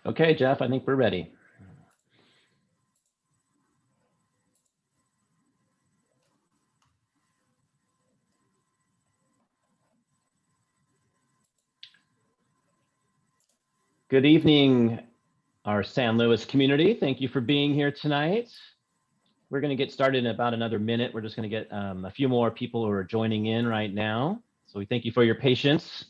Okay, Jeff, I think we're ready. Good evening, our San Luis community. Thank you for being here tonight. We're going to get started in about another minute. We're just going to get a few more people who are joining in right now. So we thank you for your patience.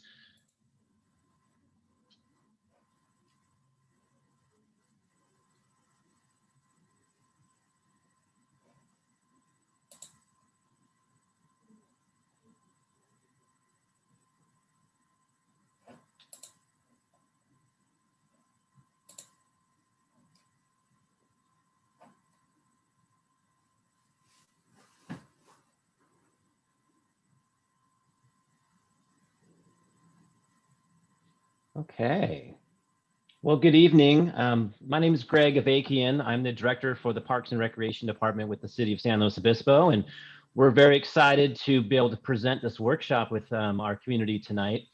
Okay. Well, good evening. My name is Greg Avakian. I'm the director for the Parks and Recreation Department with the City of San Luis Obispo, and we're very excited to be able to present this workshop with our community tonight.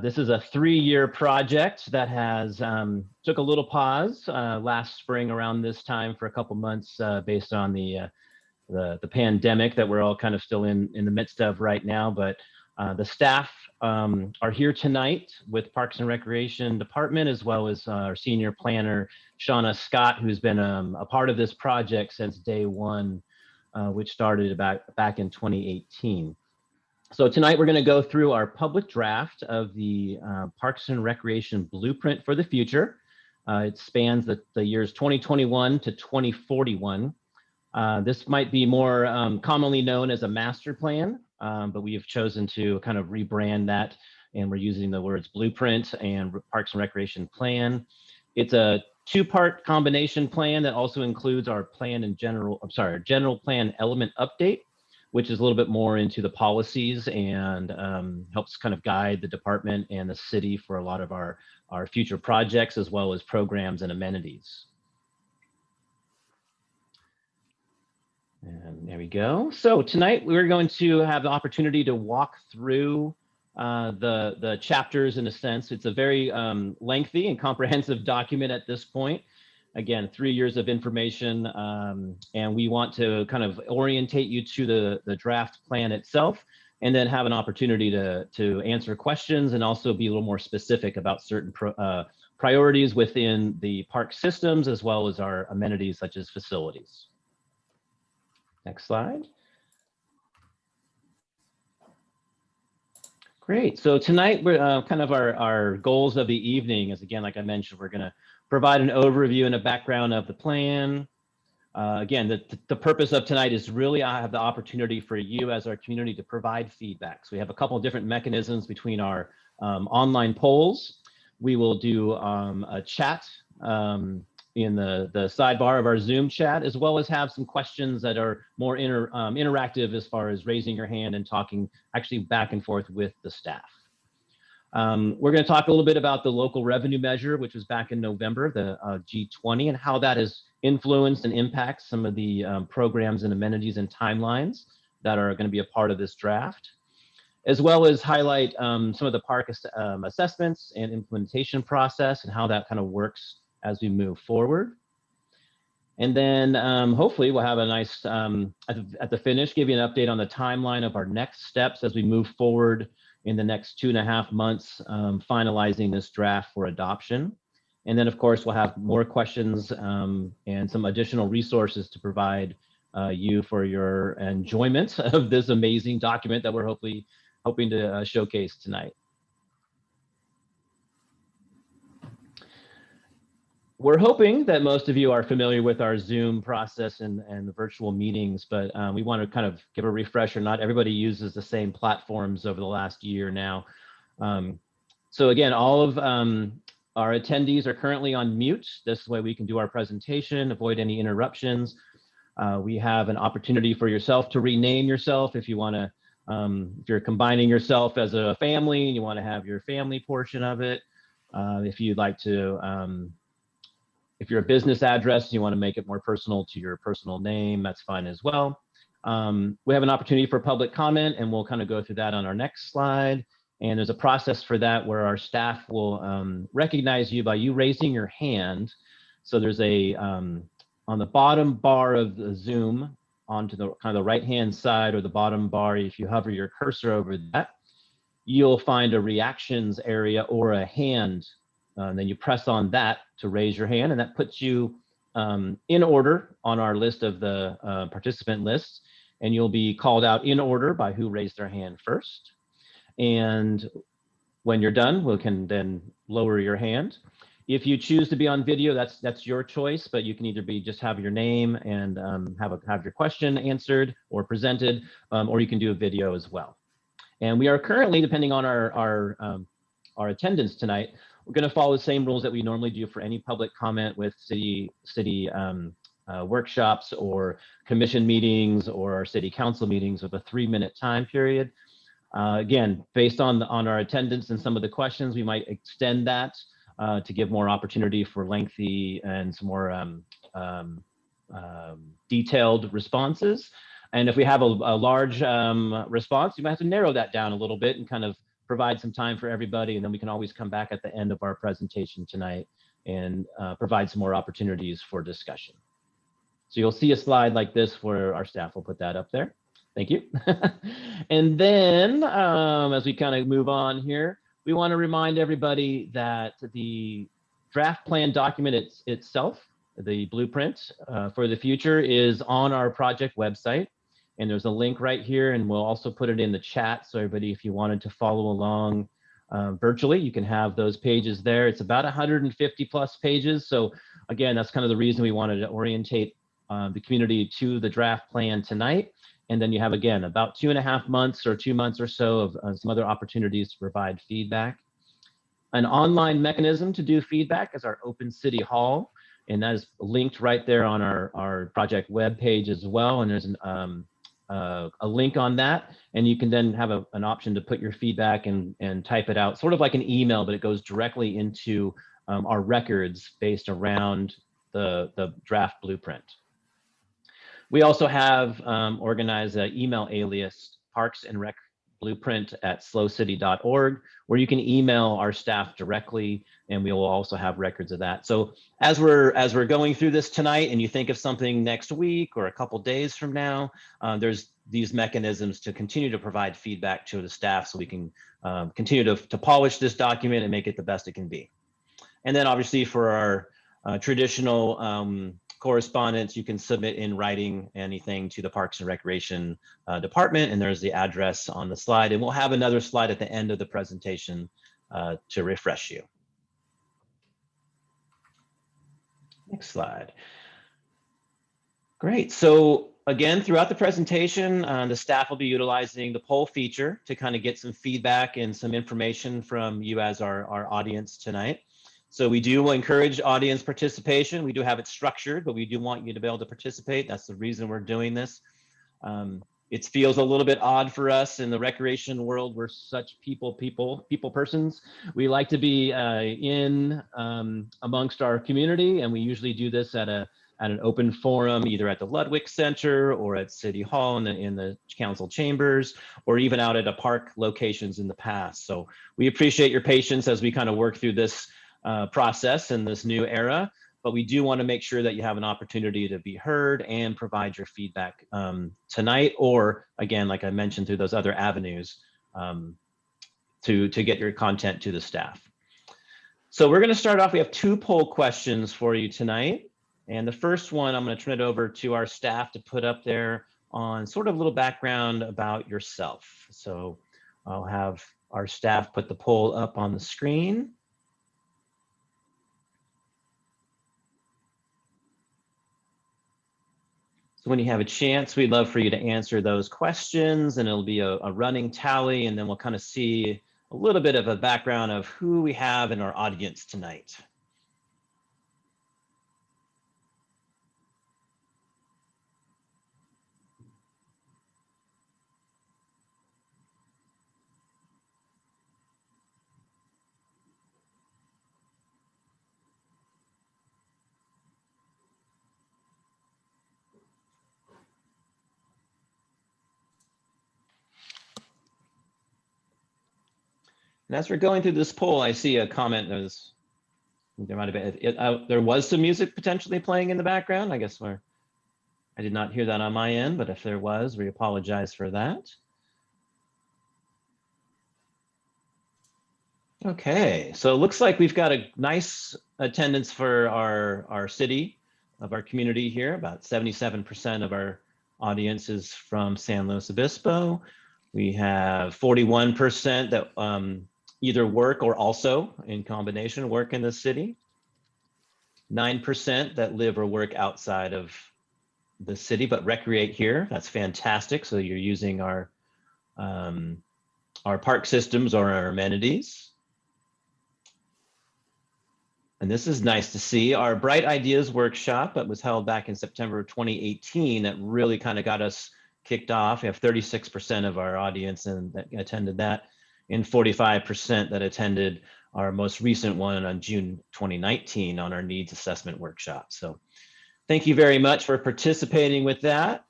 This is a 3-year project that has took a little pause last spring around this time for a couple months based on the pandemic that we're all kind of still in the midst of right now. But the staff are here tonight with Parks and Recreation Department, as well as our senior planner, Shauna Scott, who's been a part of this project since day one, which started back in 2018. So tonight we're going to go through our public draft of the Parks and Recreation Blueprint for the Future. It spans the years 2021 to 2041. This might be more commonly known as a master plan, but we have chosen to kind of rebrand that, and we're using the words blueprint and Parks and Recreation plan. It's a 2-part combination plan that also includes our general plan element update, which is a little bit more into the policies and helps kind of guide the department and the city for a lot of our future projects, as well as programs and amenities. And there we go. So tonight we're going to have the opportunity to walk through the chapters in a sense. It's a very lengthy and comprehensive document at this point. Again, 3 years of information, and we want to kind of orientate you to the draft plan itself, and then have an opportunity to answer questions and also be a little more specific about certain priorities within the park systems, as well as our amenities such as facilities. Next slide. Great. So tonight, we're kind of our goals of the evening is, again, like I mentioned, we're going to provide an overview and a background of the plan. Again, the purpose of tonight is really I have the opportunity for you as our community to provide feedback. So we have a couple of different mechanisms between our online polls. We will do a chat in the sidebar of our Zoom chat, as well as have some questions that are more interactive as far as raising your hand and talking actually back and forth with the staff. We're going to talk a little bit about the local revenue measure, which was back in November, the G20, and how that has influenced and impacts some of the programs and amenities and timelines that are going to be a part of this draft, as well as highlight some of the park assessments and implementation process and how that kind of works as we move forward. And then hopefully we'll have a nice, at the finish, give you an update on the timeline of our next steps as we move forward in the next 2.5 months, finalizing this draft for adoption. And then, of course, we'll have more questions and some additional resources to provide you for your enjoyment of this amazing document that we're hoping to showcase tonight. We're hoping that most of you are familiar with our Zoom process and the virtual meetings, but we want to kind of give a refresher. Not everybody uses the same platforms over the last year now. So again, all of our attendees are currently on mute. This way we can do our presentation, avoid any interruptions. We have an opportunity for yourself to rename yourself if you want to, if you're combining yourself as a family and you want to have your family portion of it. If you'd like to, if you're a business address and you want to make it more personal to your personal name, that's fine as well. We have an opportunity for public comment, and we'll kind of go through that on our next slide. And there's a process for that where our staff will recognize you by you raising your hand. So there's a, on the bottom bar of the Zoom, onto the kind of the right-hand side or the bottom bar, if you hover your cursor over that, you'll find a reactions area or a hand. Then you press on that to raise your hand, and that puts you in order on our list of the participant lists, and you'll be called out in order by who raised their hand first. And when you're done, we can then lower your hand. If you choose to be on video, that's your choice, but you can either be just have your name and have your question answered or presented, or you can do a video as well. And we are currently, depending on our attendance tonight, we're going to follow the same rules that we normally do for any public comment with city workshops or commission meetings or our city council meetings with a 3-minute time period. Again, based on our attendance and some of the questions, we might extend that to give more opportunity for lengthy and some more detailed responses. And if we have a large response, you might have to narrow that down a little bit and kind of provide some time for everybody. And then we can always come back at the end of our presentation tonight and provide some more opportunities for discussion. So you'll see a slide like this where our staff will put that up there. Thank you. And then as we kind of move on here, we want to remind everybody that the draft plan document itself, the blueprint for the future, is on our project website. And there's a link right here, and we'll also put it in the chat. So everybody, if you wanted to follow along virtually, you can have those pages there. It's about 150 plus pages. So again, that's kind of the reason we wanted to orientate the community to the draft plan tonight. And then you have, again, about 2.5 months or 2 months or so of some other opportunities to provide feedback. An online mechanism to do feedback is our Open City Hall, and that is linked right there on our project web page as well. And there's a link on that, and you can then have an option to put your feedback and type it out, sort of like an email, but it goes directly into our records based around the draft blueprint. We also have organized an email alias, parksandrecblueprint@slowcity.org, where you can email our staff directly, and we will also have records of that. So as we're going through this tonight, and you think of something next week or a couple days from now, there's these mechanisms to continue to provide feedback to the staff, so we can continue to polish this document and make it the best it can be. And then obviously for our traditional correspondence, you can submit in writing anything to the Parks and Recreation Department, and there's the address on the slide. And we'll have another slide at the end of the presentation to refresh you. Next slide. Great. So again, throughout the presentation, the staff will be utilizing the poll feature to kind of get some feedback and some information from you as our audience tonight. So we do encourage audience participation. We do have it structured, but we do want you to be able to participate. That's the reason we're doing this. It feels a little bit odd for us in the recreation world. We're such people persons. We like to be in amongst our community, and we usually do this at an open forum, either at the Ludwig Center or at City Hall in the council chambers, or even out at a park locations in the past. So we appreciate your patience as we kind of work through this process in this new era, but we do want to make sure that you have an opportunity to be heard and provide your feedback tonight, or again, like I mentioned, through those other avenues to get your content to the staff. So we're going to start off. We have 2 poll questions for you tonight. And the first one, I'm going to turn it over to our staff to put up there on sort of a little background about yourself. So I'll have our staff put the poll up on the screen. So when you have a chance, we'd love for you to answer those questions, and it'll be a running tally, and then we'll kind of see a little bit of a background of who we have in our audience tonight. And as we're going through this poll, I see a comment. There might have been there was some music potentially playing in the background. I guess I did not hear that on my end, but if there was, we apologize for that. Okay, so it looks like we've got a nice attendance for our city of our community here. About 77% of our audience is from San Luis Obispo. We have 41% that either work or also in combination work in the city. 9% that live or work outside of the city but recreate here. That's fantastic. So you're using our park systems or our amenities. And this is nice to see. Our Bright Ideas workshop that was held back in September of 2018 that really kind of got us kicked off. We have 36% of our audience that attended that, and 45% that attended our most recent one on June 2019 on our needs assessment workshop. So thank you very much for participating with that.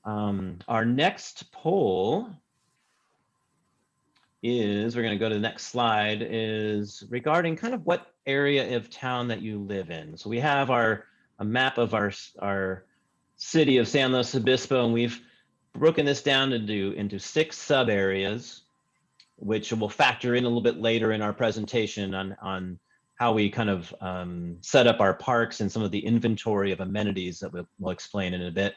Our next poll is, we're going to go to the next slide, is regarding kind of what area of town that you live in. So we have a map of our city of San Luis Obispo, and we've broken this down into 6 sub areas, which we'll factor in a little bit later in our presentation on how we kind of set up our parks and some of the inventory of amenities that we'll explain in a bit.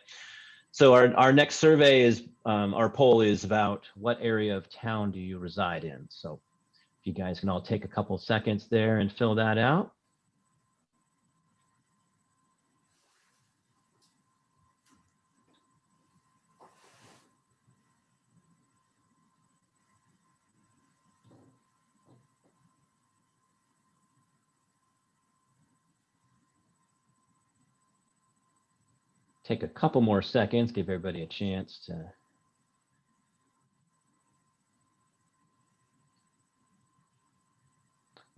So our next survey is, our poll is about what area of town do you reside in? So if you guys can all take a couple seconds there and fill that out. Take a couple more seconds, give everybody a chance to.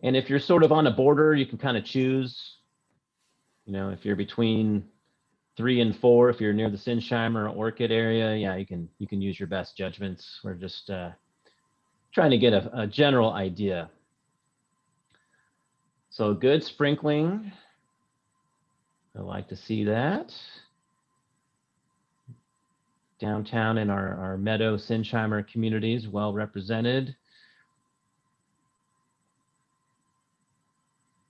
And if you're sort of on a border, you can kind of choose, you know, if you're between 3 and 4, if you're near the Sinsheimer or Orchid area, yeah, you can use your best judgments. We're just trying to get a general idea. So good sprinkling. I like to see that. Downtown in our Meadow Sinsheimer communities, well represented.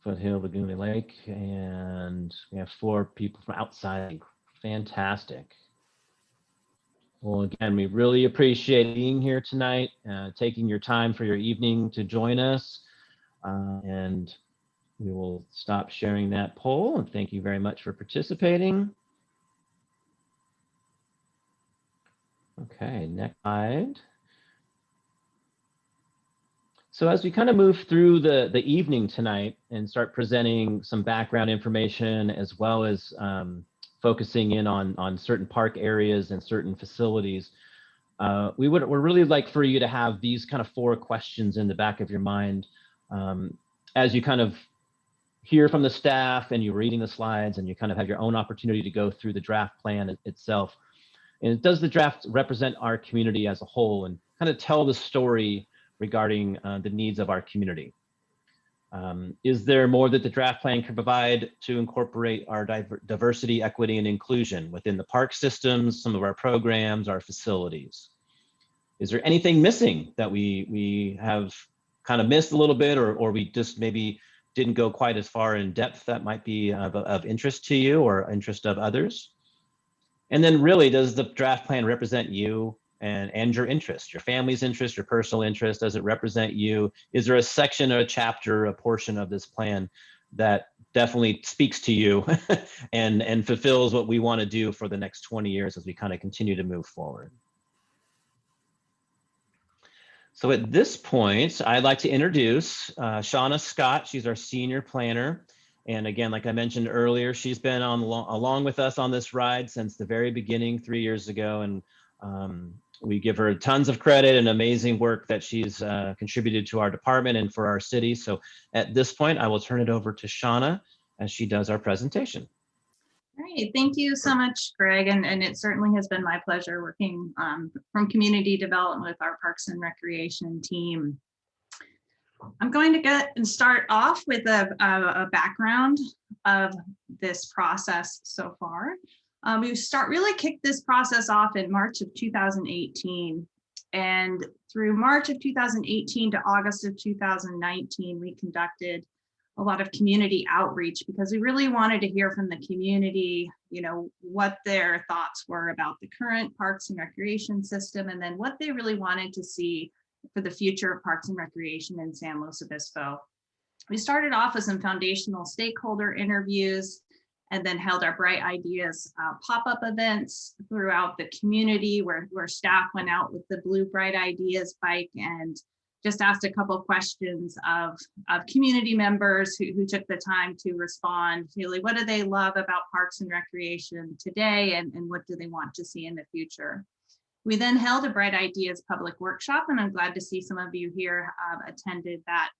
Foothill, Laguna Lake, and we have 4 people from outside. Fantastic. Well, again, we really appreciate being here tonight, taking your time for your evening to join us, and we will stop sharing that poll, and thank you very much for participating. Okay, next slide. So as we kind of move through the evening tonight and start presenting some background information, as well as focusing in on certain park areas and certain facilities, we'd really like for you to have these kind of 4 questions in the back of your mind as you kind of hear from the staff and you're reading the slides and you kind of have your own opportunity to go through the draft plan itself. And does the draft represent our community as a whole, and kind of tell the story regarding the needs of our community? Is there more that the draft plan can provide to incorporate our diversity, equity, and inclusion within the park systems, some of our programs, our facilities? Is there anything missing that we have kind of missed a little bit, or we just maybe didn't go quite as far in depth that might be of interest to you or interest of others? And then really, does the draft plan represent you and your interest, your family's interest, your personal interest? Does it represent you? Is there a section or a chapter, a portion of this plan that definitely speaks to you and fulfills what we want to do for the next 20 years as we kind of continue to move forward? So at this point, I'd like to introduce Shauna Scott. She's our senior planner. And again, like I mentioned earlier, she's been along with us on this ride since the very beginning 3 years ago. And we give her tons of credit and amazing work that she's contributed to our department and for our city. So at this point, I will turn it over to Shauna as she does our presentation. All right, thank you so much, Greg. And it certainly has been my pleasure working from community development with our Parks and Recreation team. I'm going to get and start off with a background of this process so far. We really kicked this process off in March of 2018. And through March of 2018 to August of 2019, we conducted a lot of community outreach because we really wanted to hear from the community, what their thoughts were about the current parks and recreation system, and then what they really wanted to see for the future of parks and recreation in San Luis Obispo. We started off with some foundational stakeholder interviews and then held our Bright Ideas pop-up events throughout the community where staff went out with the blue Bright Ideas bike and just asked a couple of questions of community members who took the time to respond. Really, what do they love about parks and recreation today, and what do they want to see in the future? We then held a Bright Ideas public workshop, and I'm glad to see some of you here attended that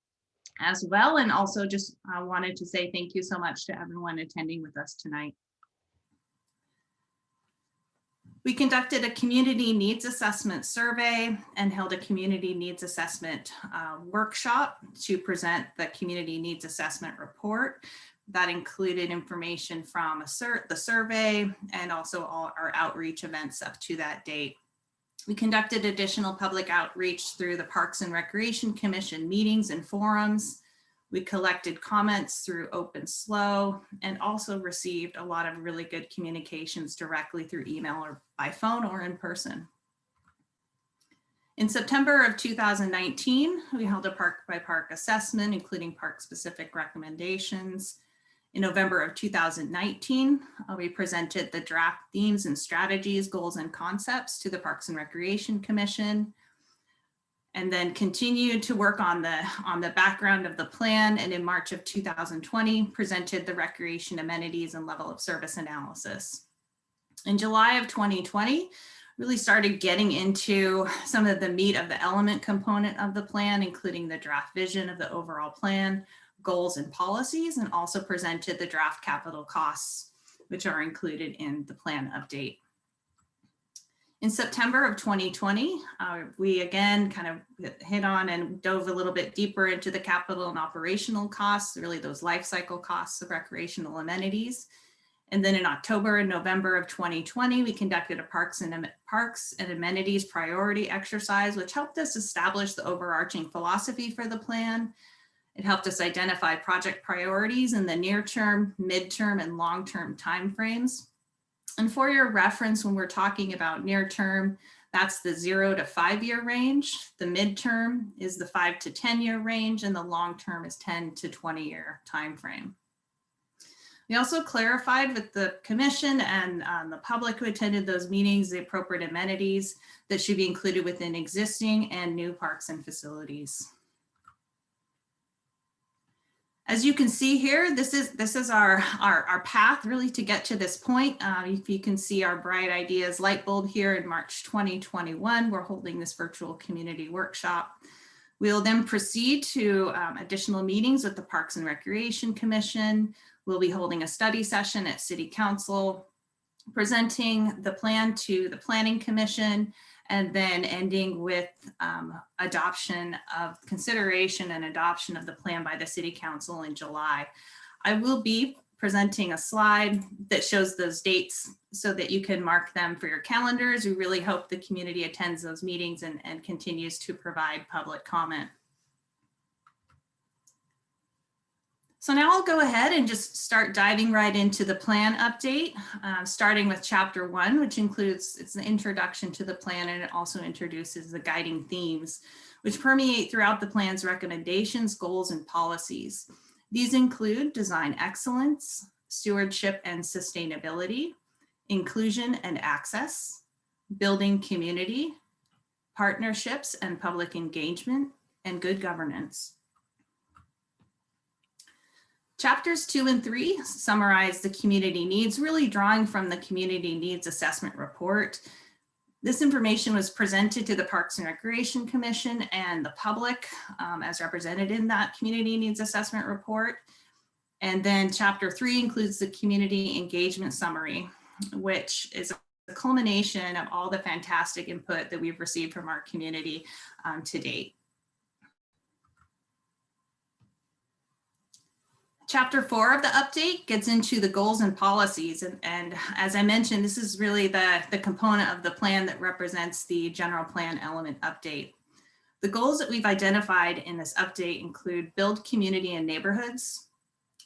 as well. And also just wanted to say thank you so much to everyone attending with us tonight. We conducted a community needs assessment survey and held a community needs assessment workshop to present the community needs assessment report. That included information from the survey and also all our outreach events up to that date. We conducted additional public outreach through the Parks and Recreation Commission meetings and forums. We collected comments through Open Slow and also received a lot of really good communications directly through email or by phone or in person. In September of 2019, we held a park by park assessment, including park specific recommendations. In November of 2019, we presented the draft themes and strategies, goals and concepts to the Parks and Recreation Commission, and then continued to work on the background of the plan. And in March of 2020, presented the recreation amenities and level of service analysis. In July of 2020, really started getting into some of the meat of the element component of the plan, including the draft vision of the overall plan, goals and policies, and also presented the draft capital costs, which are included in the plan update. In September of 2020, we again kind of hit on and dove a little bit deeper into the capital and operational costs, really those life cycle costs of recreational amenities. And then in October and November of 2020, we conducted a parks and amenities priority exercise, which helped us establish the overarching philosophy for the plan. It helped us identify project priorities in the near term, midterm, and long-term timeframes. And for your reference, when we're talking about near term, that's the 0 to 5 year range. The midterm is the 5 to 10 year range, and the long term is 10 to 20 year timeframe. We also clarified with the commission and the public who attended those meetings the appropriate amenities that should be included within existing and new parks and facilities. As you can see here, this is our path really to get to this point. If you can see our Bright Ideas light bulb here in March 2021, we're holding this virtual community workshop. We'll then proceed to additional meetings with the Parks and Recreation Commission. We'll be holding a study session at City Council, presenting the plan to the Planning Commission, and then ending with consideration and adoption of the plan by the City Council in July. I will be presenting a slide that shows those dates so that you can mark them for your calendars. We really hope the community attends those meetings and continues to provide public comment. So now I'll go ahead and just start diving right into the plan update, starting with chapter 1, which includes, it's an introduction to the plan, and it also introduces the guiding themes, which permeate throughout the plan's recommendations, goals, and policies. These include design excellence, stewardship and sustainability, inclusion and access, building community, partnerships and public engagement, and good governance. Chapters 2 and 3 summarize the community needs, really drawing from the community needs assessment report. This information was presented to the Parks and Recreation Commission and the public as represented in that community needs assessment report. And then chapter 3 includes the community engagement summary, which is a culmination of all the fantastic input that we've received from our community to date. Chapter 4 of the update gets into the goals and policies. And as I mentioned, this is really the component of the plan that represents the general plan element update. The goals that we've identified in this update include build community and neighborhoods.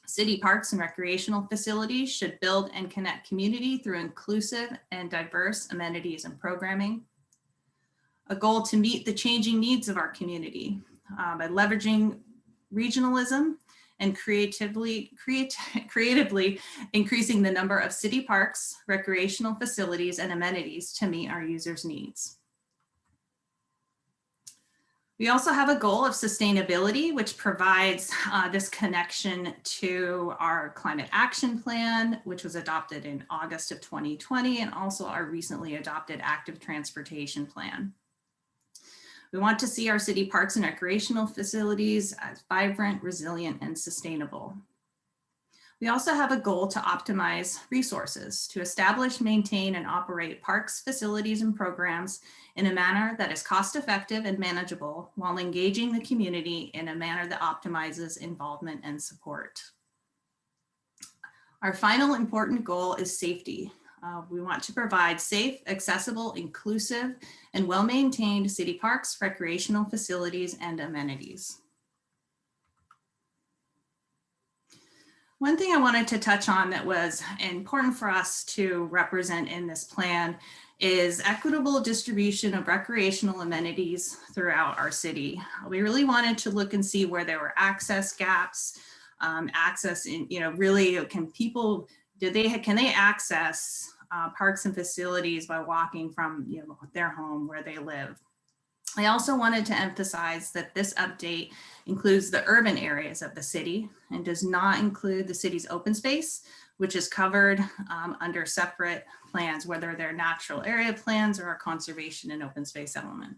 City parks and recreational facilities should build and connect community through inclusive and diverse amenities and programming. A goal to meet the changing needs of our community by leveraging regionalism and creatively increasing the number of city parks, recreational facilities, and amenities to meet our users' needs. We also have a goal of sustainability, which provides this connection to our climate action plan, which was adopted in August of 2020, and also our recently adopted active transportation plan. We want to see our city parks and recreational facilities as vibrant, resilient, and sustainable. We also have a goal to optimize resources, to establish, maintain, and operate parks, facilities, and programs in a manner that is cost-effective and manageable while engaging the community in a manner that optimizes involvement and support. Our final important goal is safety. We want to provide safe, accessible, inclusive, and well-maintained city parks, recreational facilities, and amenities. One thing I wanted to touch on that was important for us to represent in this plan is equitable distribution of recreational amenities throughout our city. We really wanted to look and see where there were access gaps, access in, really can they access parks and facilities by walking from their home where they live. I also wanted to emphasize that this update includes the urban areas of the city and does not include the city's open space, which is covered under separate plans, whether they're natural area plans or a conservation and open space element.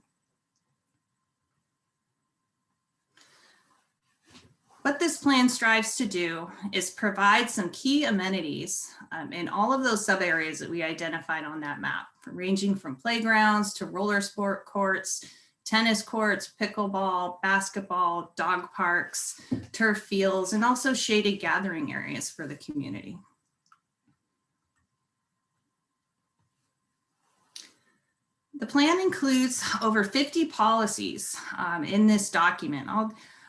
What this plan strives to do is provide some key amenities in all of those sub areas that we identified on that map, ranging from playgrounds to roller sport courts, tennis courts, pickleball, basketball, dog parks, turf fields, and also shaded gathering areas for the community. The plan includes over 50 policies in this document.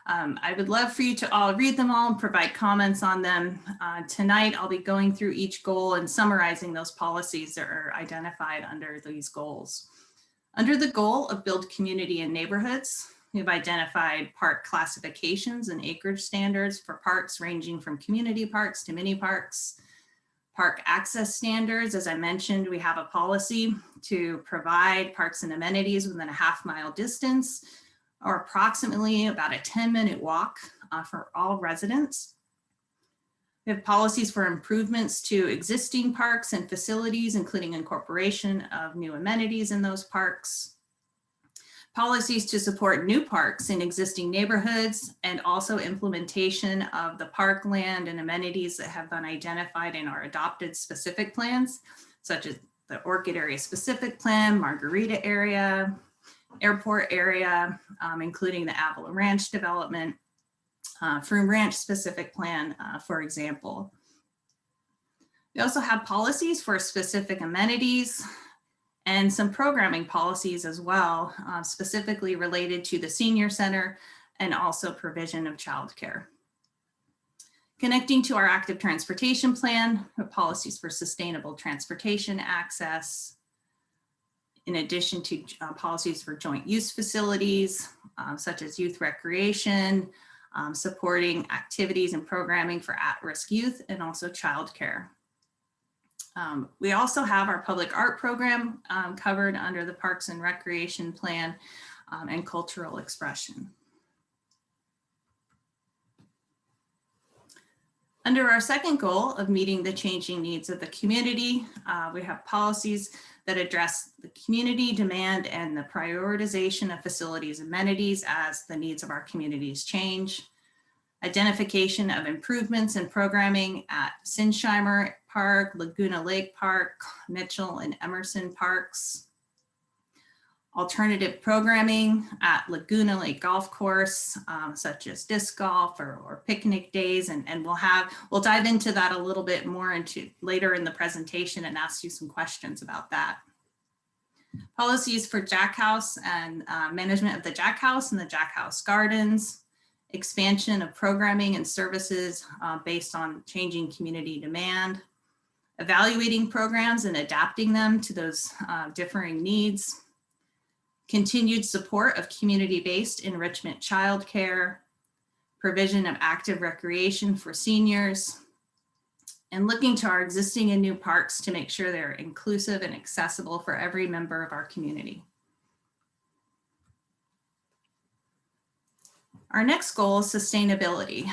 I would love for you to all read them all and provide comments on them. Tonight, I'll be going through each goal and summarizing those policies that are identified under these goals. Under the goal of build community and neighborhoods, we've identified park classifications and acreage standards for parks ranging from community parks to mini parks. Park access standards, as I mentioned, we have a policy to provide parks and amenities within a half-mile distance or approximately about a 10-minute walk for all residents. We have policies for improvements to existing parks and facilities, including incorporation of new amenities in those parks. Policies to support new parks in existing neighborhoods, and also implementation of the parkland and amenities that have been identified in our adopted specific plans, such as the Orchid Area Specific Plan, Margarita Area, Airport Area, including the Avila Ranch development, Froome Ranch Specific Plan, for example. We also have policies for specific amenities and some programming policies as well, specifically related to the senior center and also provision of childcare. Connecting to our active transportation plan, policies for sustainable transportation access, in addition to policies for joint use facilities, such as youth recreation, supporting activities and programming for at-risk youth, and also childcare. We also have our public art program covered under the Parks and Recreation Plan and cultural expression. Under our second goal of meeting the changing needs of the community, we have policies that address the community demand and the prioritization of facilities and amenities as the needs of our communities change. Identification of improvements and programming at Sinsheimer Park, Laguna Lake Park, Mitchell and Emerson Parks. alternative programming at Laguna Lake Golf Course, such as disc golf or picnic days. And we'll dive into that a little bit more later in the presentation and ask you some questions about that. Policies for Jack House and management of the Jack House and the Jack House Gardens, expansion of programming and services based on changing community demand, evaluating programs and adapting them to those differing needs, continued support of community-based enrichment childcare, provision of active recreation for seniors, and looking to our existing and new parks to make sure they're inclusive and accessible for every member of our community. Our next goal is sustainability.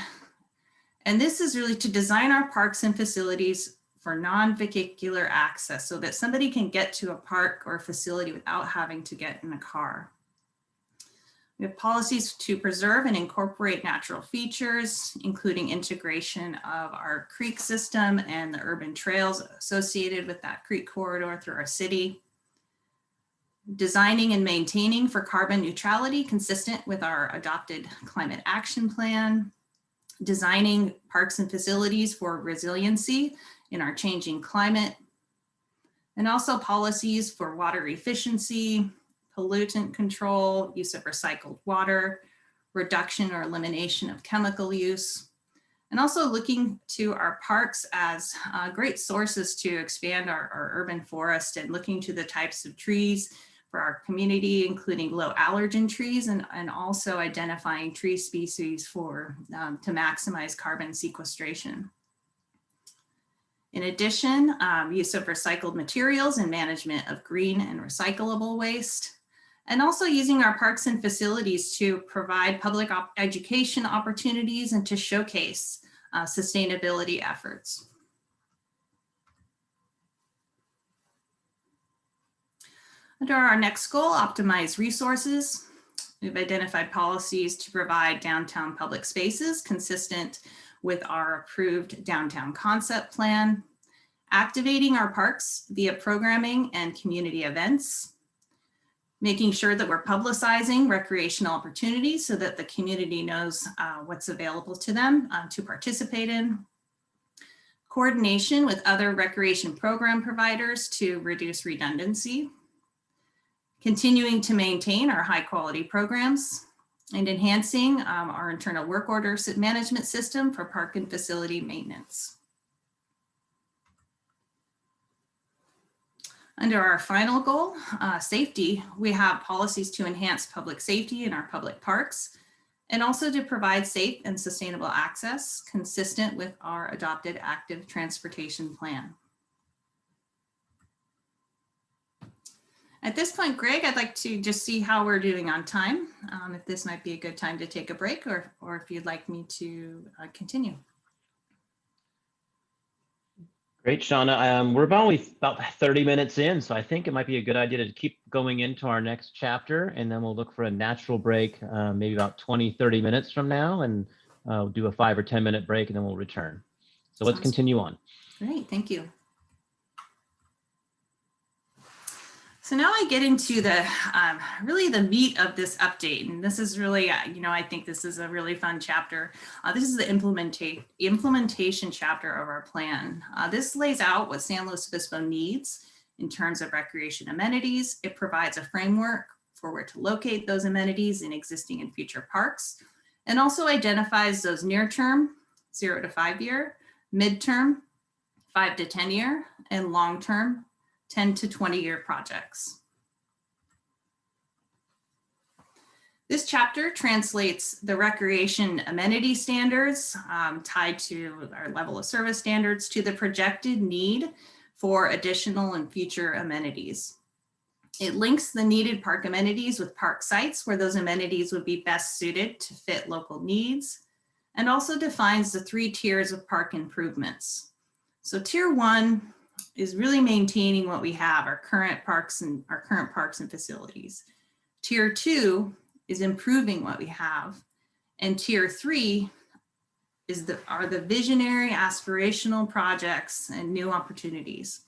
And this is really to design our parks and facilities for non-vehicular access so that somebody can get to a park or a facility without having to get in a car. We have policies to preserve and incorporate natural features, including integration of our creek system and the urban trails associated with that creek corridor through our city. Designing and maintaining for carbon neutrality consistent with our adopted climate action plan. Designing parks and facilities for resiliency in our changing climate, and also policies for water efficiency, pollutant control, use of recycled water, reduction or elimination of chemical use, and also looking to our parks as great sources to expand our urban forest and looking to the types of trees for our community, including low allergen trees, and also identifying tree species for to maximize carbon sequestration. In addition, use of recycled materials and management of green and recyclable waste, and also using our parks and facilities to provide public education opportunities and to showcase sustainability efforts. Under our next goal, optimize resources. We've identified policies to provide downtown public spaces consistent with our approved downtown concept plan, activating our parks via programming and community events, making sure that we're publicizing recreational opportunities so that the community knows what's available to them to participate in, coordination with other recreation program providers to reduce redundancy, continuing to maintain our high quality programs, and enhancing our internal work order management system for park and facility maintenance. Under our final goal, safety, we have policies to enhance public safety in our public parks and also to provide safe and sustainable access consistent with our adopted active transportation plan. At this point, Greg, I'd like to just see how we're doing on time. If this might be a good time to take a break or if you'd like me to continue. Great, Shauna. We're about 30 minutes in, so I think it might be a good idea to keep going into our next chapter, and then we'll look for a natural break, maybe about 20-30 minutes from now, and do a 5 or 10 minute break, and then we'll return. So let's continue on. Great, thank you. So now I get into the really the meat of this update, and this is really, I think this is a really fun chapter. This is the implementation chapter of our plan. This lays out what San Luis Obispo needs in terms of recreation amenities. It provides a framework for where to locate those amenities in existing and future parks, and also identifies those near-term, 0 to 5 year, mid-term, 5 to 10 year, and long-term, 10 to 20 year projects. This chapter translates the recreation amenity standards tied to our level of service standards to the projected need for additional and future amenities. It links the needed park amenities with park sites where those amenities would be best suited to fit local needs, and also defines the 3 tiers of park improvements. So tier 1 is really maintaining what we have, our current parks and facilities. Tier 2 is improving what we have. And tier 3 are the visionary aspirational projects and new opportunities.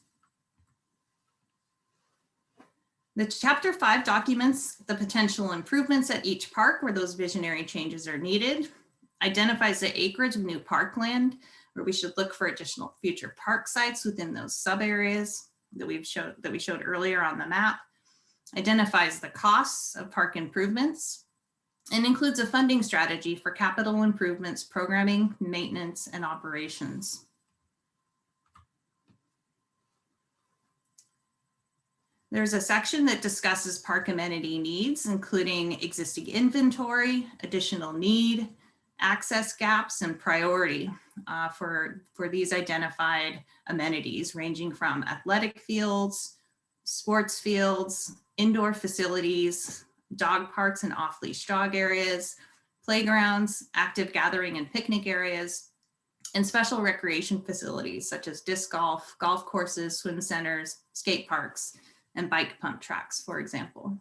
The Chapter 5 documents the potential improvements at each park where those visionary changes are needed, identifies the acreage of new parkland where we should look for additional future park sites within those sub areas that we showed earlier on the map, identifies the costs of park improvements, and includes a funding strategy for capital improvements, programming, maintenance, and operations. There's a section that discusses park amenity needs, including existing inventory, additional need, access gaps, and priority for these identified amenities, ranging from athletic fields, sports fields, indoor facilities, dog parks and off-leash dog areas, playgrounds, active gathering and picnic areas, and special recreation facilities such as disc golf, golf courses, swim centers, skate parks, and bike pump tracks, for example.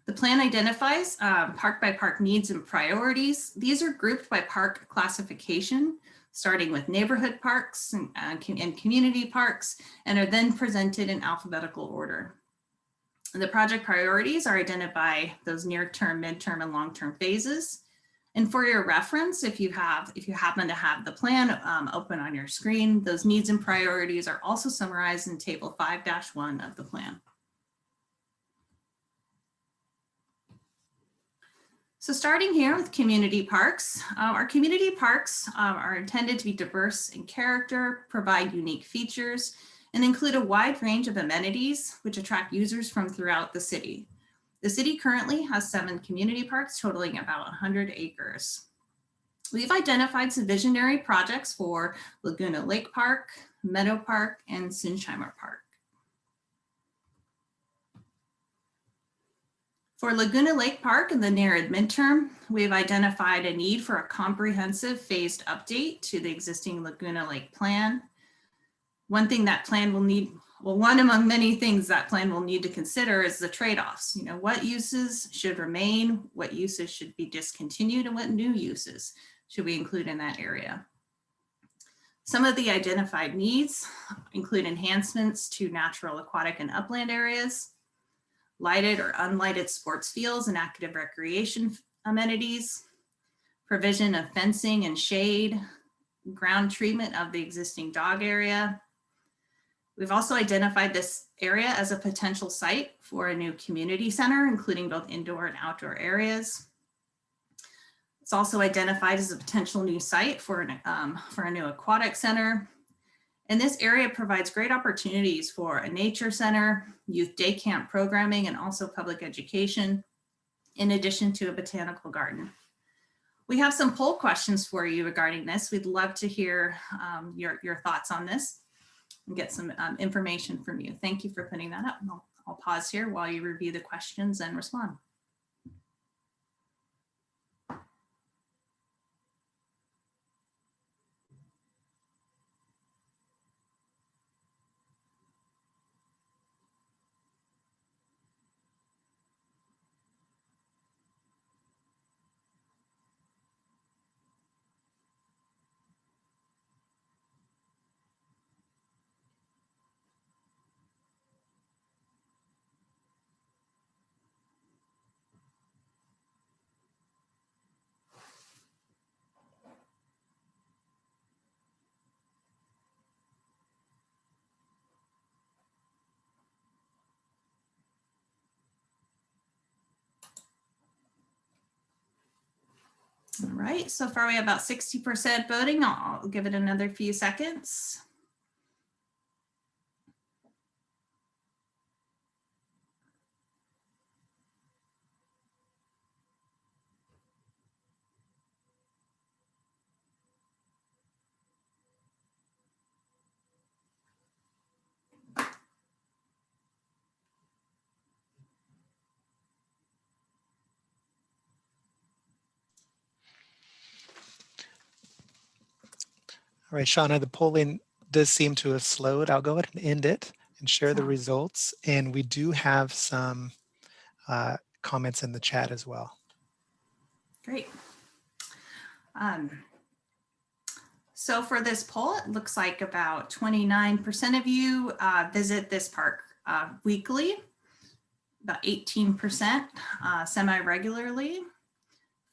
The plan identifies park by park needs and priorities. These are grouped by park classification, starting with neighborhood parks and community parks, and are then presented in alphabetical order. The project priorities are identified by those near-term, mid-term, and long-term phases. And for your reference, if you happen to have the plan open on your screen, those needs and priorities are also summarized in table 5-1 of the plan. So starting here with community parks, our community parks are intended to be diverse in character, provide unique features, and include a wide range of amenities which attract users from throughout the city. The city currently has 7 community parks totaling about 100 acres. We've identified some visionary projects for Laguna Lake Park, Meadow Park, and Sinsheimer Park. For Laguna Lake Park in the near and midterm, we've identified a need for a comprehensive phased update to the existing Laguna Lake plan. One thing that plan will need, well, one among many things that plan will need to consider is the trade-offs. You know, what uses should remain, what uses should be discontinued, and what new uses should we include in that area. Some of the identified needs include enhancements to natural, aquatic, and upland areas, lighted or unlighted sports fields and active recreation amenities, provision of fencing and shade, ground treatment of the existing dog area. We've also identified this area as a potential site for a new community center, including both indoor and outdoor areas. It's also identified as a potential new site for a new aquatic center. And this area provides great opportunities for a nature center, youth day camp programming, and also public education, in addition to a botanical garden. We have some poll questions for you regarding this. We'd love to hear your thoughts on this and get some information from you. Thank you for putting that up. I'll pause here while you review the questions and respond. All right, so far we have about 60% voting. I'll give it another few seconds. All right, Shauna, the polling does seem to have slowed. I'll go ahead and end it and share the results. And we do have some comments in the chat as well. Great. So for this poll, it looks like about 29% of you visit this park weekly, about 18% semi-regularly,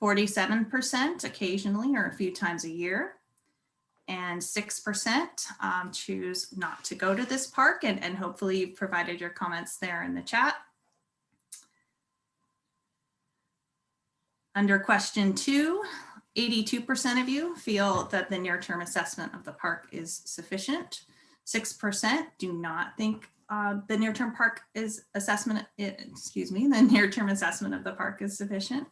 47% occasionally or a few times a year, and 6% choose not to go to this park. And hopefully you've provided your comments there in the chat. Under question 2, 82% of you feel that the near-term assessment of the park is sufficient. 6% do not think the near-term park is the near-term assessment of the park is sufficient.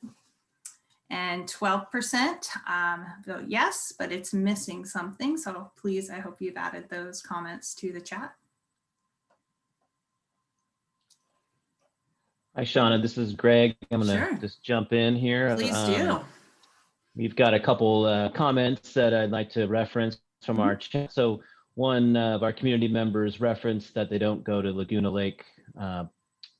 And 12% vote yes, but it's missing something. So please, I hope you've added those comments to the chat. Hi, Shauna. This is Greg. I'm going to Sure. just jump in here. Please do. We've got a couple comments that I'd like to reference from our chat. So one of our community members referenced that they don't go to Laguna Lake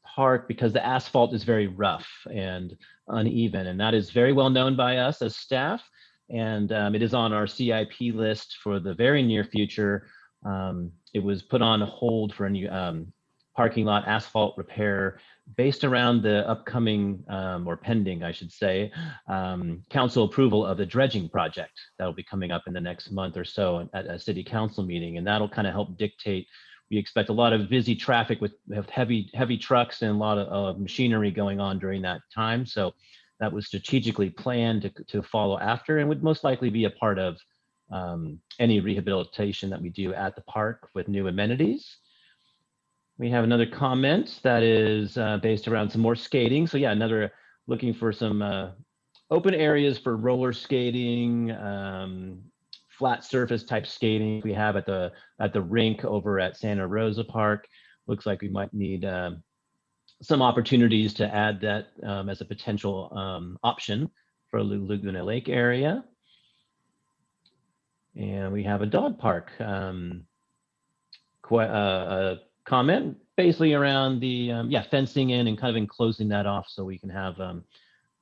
Park because the asphalt is very rough and uneven, and that is very well known by us as staff. And it is on our CIP list for the very near future. It was put on hold for a new parking lot asphalt repair based around the upcoming, or pending, I should say, council approval of the dredging project that'll be coming up in the next month or so at a city council meeting. And that'll kind of help dictate. We expect a lot of busy traffic with heavy trucks and a lot of machinery going on during that time. So that was strategically planned to follow after and would most likely be a part of any rehabilitation that we do at the park with new amenities. We have another comment that is based around some more skating. So yeah, another looking for some open areas for roller skating, flat surface type skating we have at the rink over at Santa Rosa Park. Looks like we might need some opportunities to add that as a potential option for Laguna Lake area. And we have a dog park. Comment basically around the fencing in and kind of enclosing that off so we can have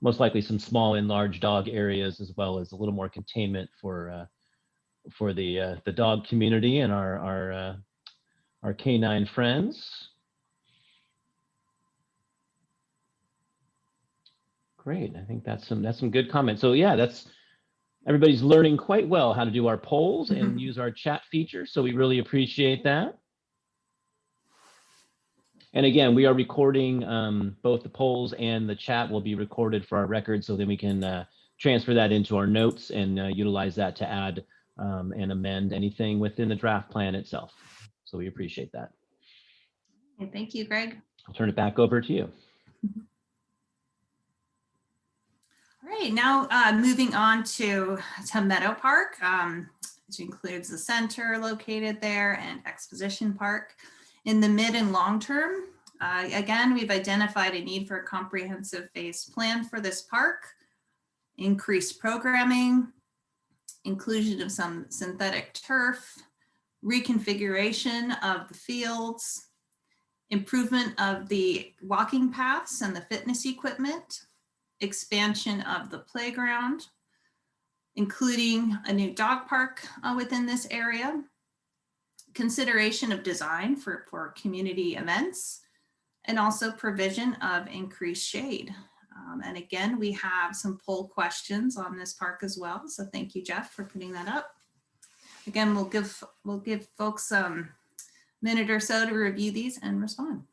most likely some small and large dog areas, as well as a little more containment for the dog community and our canine friends. Great, I think that's some good comments. So yeah, everybody's learning quite well how to do our polls and use our chat feature. So we really appreciate that. And again, we are recording both the polls and the chat will be recorded for our record, so then we can transfer that into our notes and utilize that to add and amend anything within the draft plan itself. So we appreciate that. Thank you, Greg. I'll turn it back over to you. All right, now moving on to Meadow Park, which includes the center located there and Exposition Park. In the mid and long term, again, we've identified a need for a comprehensive phase plan for this park, increased programming, inclusion of some synthetic turf, reconfiguration of the fields, improvement of the walking paths and the fitness equipment, expansion of the playground, including a new dog park within this area, consideration of design for community events, and also provision of increased shade. And again, we have some poll questions on this park as well. So thank you, Jeff, for putting that up. Again, we'll give folks a minute or so to review these and respond.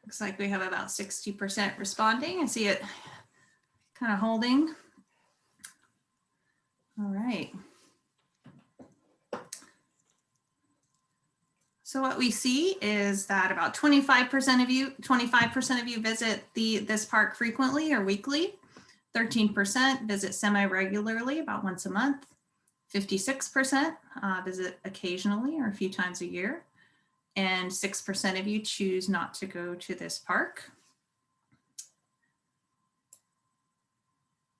Looks like we have about 60% responding. I see it kind of holding. All right. So what we see is that about 25% of you visit this park frequently or weekly. 13% visit semi-regularly, about once a month. 56% visit occasionally or a few times a year. And 6% of you choose not to go to this park.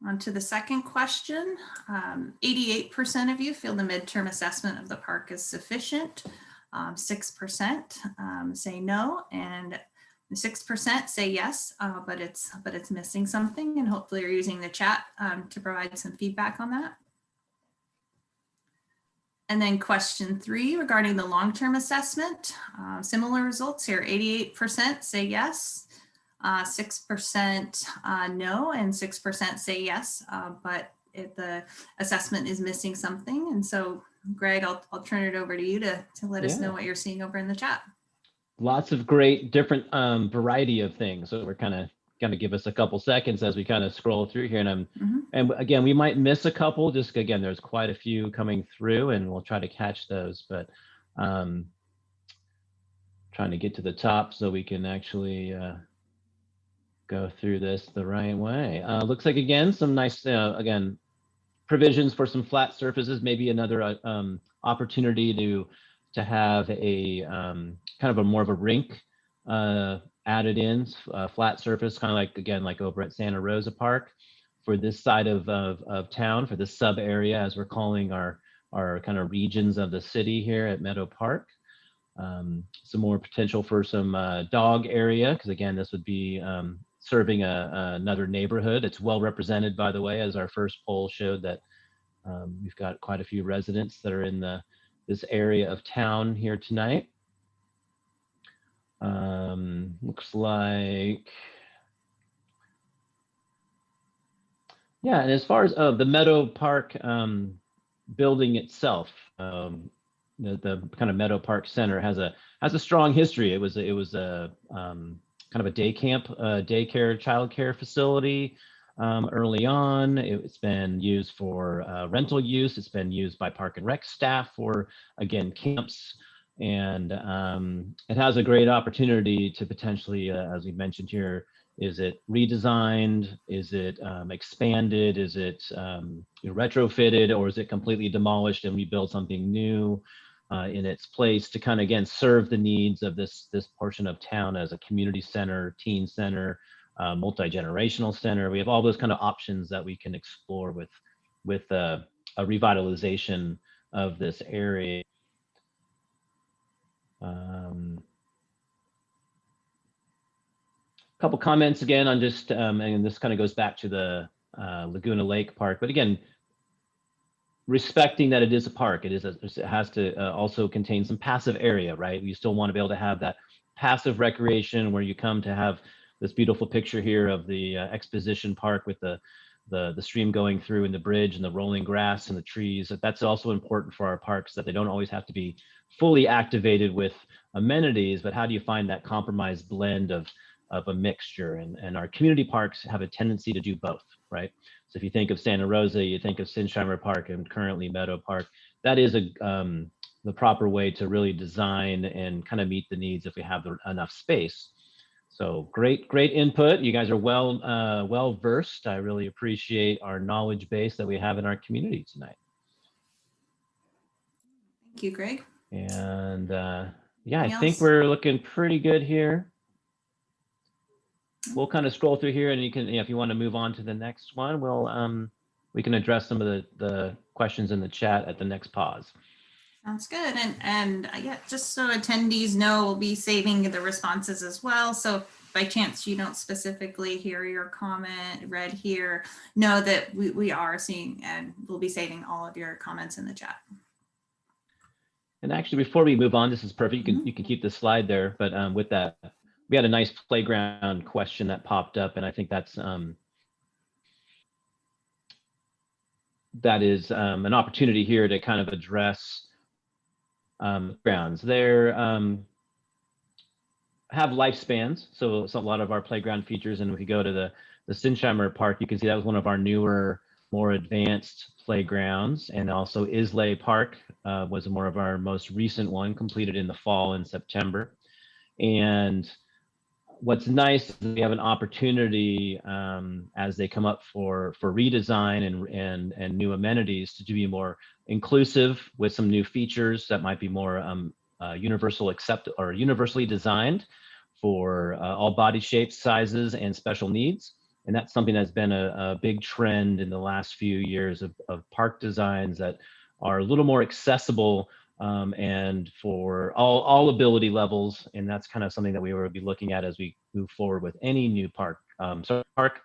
On to the second question. 88% of you feel the midterm assessment of the park is sufficient. 6% say no, and 6% say yes, but it's missing something, and hopefully you're using the chat to provide some feedback on that. And then question 3 regarding the long-term assessment, similar results here. 88% say yes, 6% no, and 6% say yes, but the assessment is missing something. And so, Greg, I'll turn it over to you to let us know what you're seeing over in the chat. Lots of great different variety of things. So we're kind of give us a couple seconds as we kind of scroll through here. And and again, we might miss a couple, just again, there's quite a few coming through and we'll try to catch those, but trying to get to the top so we can actually go through this the right way. Looks like, again, some nice, again, provisions for some flat surfaces, maybe another opportunity to have a kind of a more of a rink added in, flat surface, kind of like, again, like over at Santa Rosa Park for this side of town, for this sub area, as we're calling our kind of regions of the city here at Meadow Park. Some more potential for some dog area, because again, this would be serving another neighborhood. It's well represented, by the way, as our first poll showed that we've got quite a few residents that are in this area of town here tonight. Looks like, yeah, and as far as the Meadow Park building itself, the kind of Meadow Park Center has a strong history. It was a kind of a daycare childcare facility early on. It's been used for rental use. It's been used by Park and Rec staff for, again, camps. And it has a great opportunity to potentially, as we mentioned here, is it redesigned? Is it expanded? Is it retrofitted? Or is it completely demolished and we build something new in its place to kind of, again, serve the needs of this portion of town as a community center, teen center, multi-generational center? We have all those kind of options that we can explore with a revitalization of this area. Couple comments again on just, and this kind of goes back to the Laguna Lake Park, but again, respecting that it is a park, it has to also contain some passive area, right? You still want to be able to have that passive recreation where you come to have this beautiful picture here of the exposition park with the stream going through and the bridge and the rolling grass and the trees. That's also important for our parks, that they don't always have to be fully activated with amenities, but how do you find that compromised blend of a mixture? And our community parks have a tendency to do both, right? So if you think of Santa Rosa, you think of Sinsheimer Park, and currently Meadow Park, that is the proper way to really design and kind of meet the needs if we have enough space. So great input. You guys are well versed. I really appreciate our knowledge base that we have in our community tonight. Thank you, Greg. And yeah, I think we're looking pretty good here. We'll kind of scroll through here, and you can, if you want to move on to the next one, we can address some of the questions in the chat at the next pause. Sounds good. And yeah, just so attendees know, we'll be saving the responses as well. So if by chance you don't specifically hear your comment read here, know that we are seeing, and we'll be saving all of your comments in the chat. And actually, before we move on, this is perfect. You can keep the slide there, but with that, we had a nice playground question that popped up, and I think that's that is an opportunity here to kind of address grounds. There have lifespans. So a lot of our playground features, and if you go to the Sinsheimer Park, you can see that was one of our newer, more advanced playgrounds. And also Islay Park was more of our most recent one, completed in the fall in September. And what's nice is we have an opportunity as they come up for redesign and new amenities to be more inclusive with some new features that might be more universally designed for all body shapes, sizes, and special needs. And that's something that's been a big trend in the last few years of park designs that are a little more accessible and for all ability levels. And that's kind of something that we will be looking at as we move forward with any new park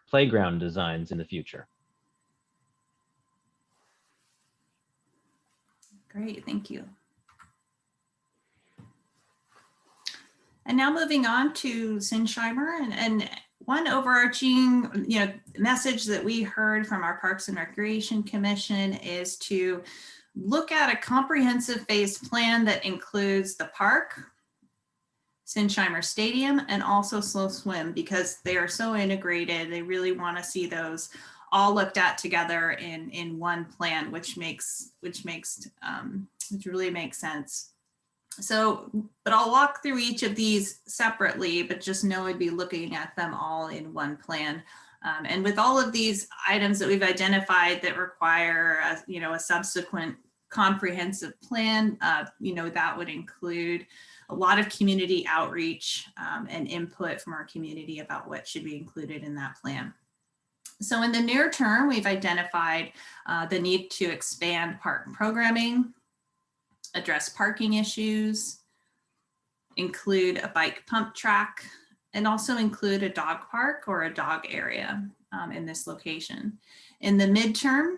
playground designs in the future. Great, thank you. And now moving on to Sinsheimer, and one overarching message that we heard from our Parks and Recreation Commission is to look at a comprehensive phase plan that includes the park, Sinsheimer Stadium, and also Slow Swim, because they are so integrated. They really want to see those all looked at together in one plan, which really makes sense. So, but I'll walk through each of these separately, but just know I'd be looking at them all in one plan. And with all of these items that we've identified that require a subsequent comprehensive plan, that would include a lot of community outreach and input from our community about what should be included in that plan. So in the near term, we've identified the need to expand park programming, address parking issues, include a bike pump track, and also include a dog park or a dog area in this location. In the midterm,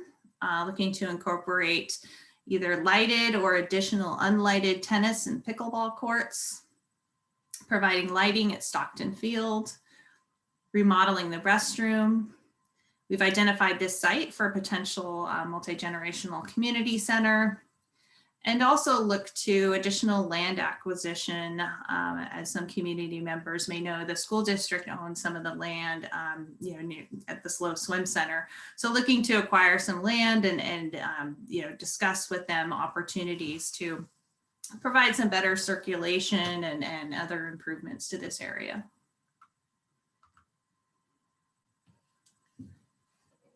looking to incorporate either lighted or additional unlighted tennis and pickleball courts, providing lighting at Stockton Field, remodeling the restroom. We've identified this site for a potential multi-generational community center, and also look to additional land acquisition. As some community members may know, the school district owns some of the land at the Slow Swim Center. So looking to acquire some land and discuss with them opportunities to provide some better circulation and other improvements to this area.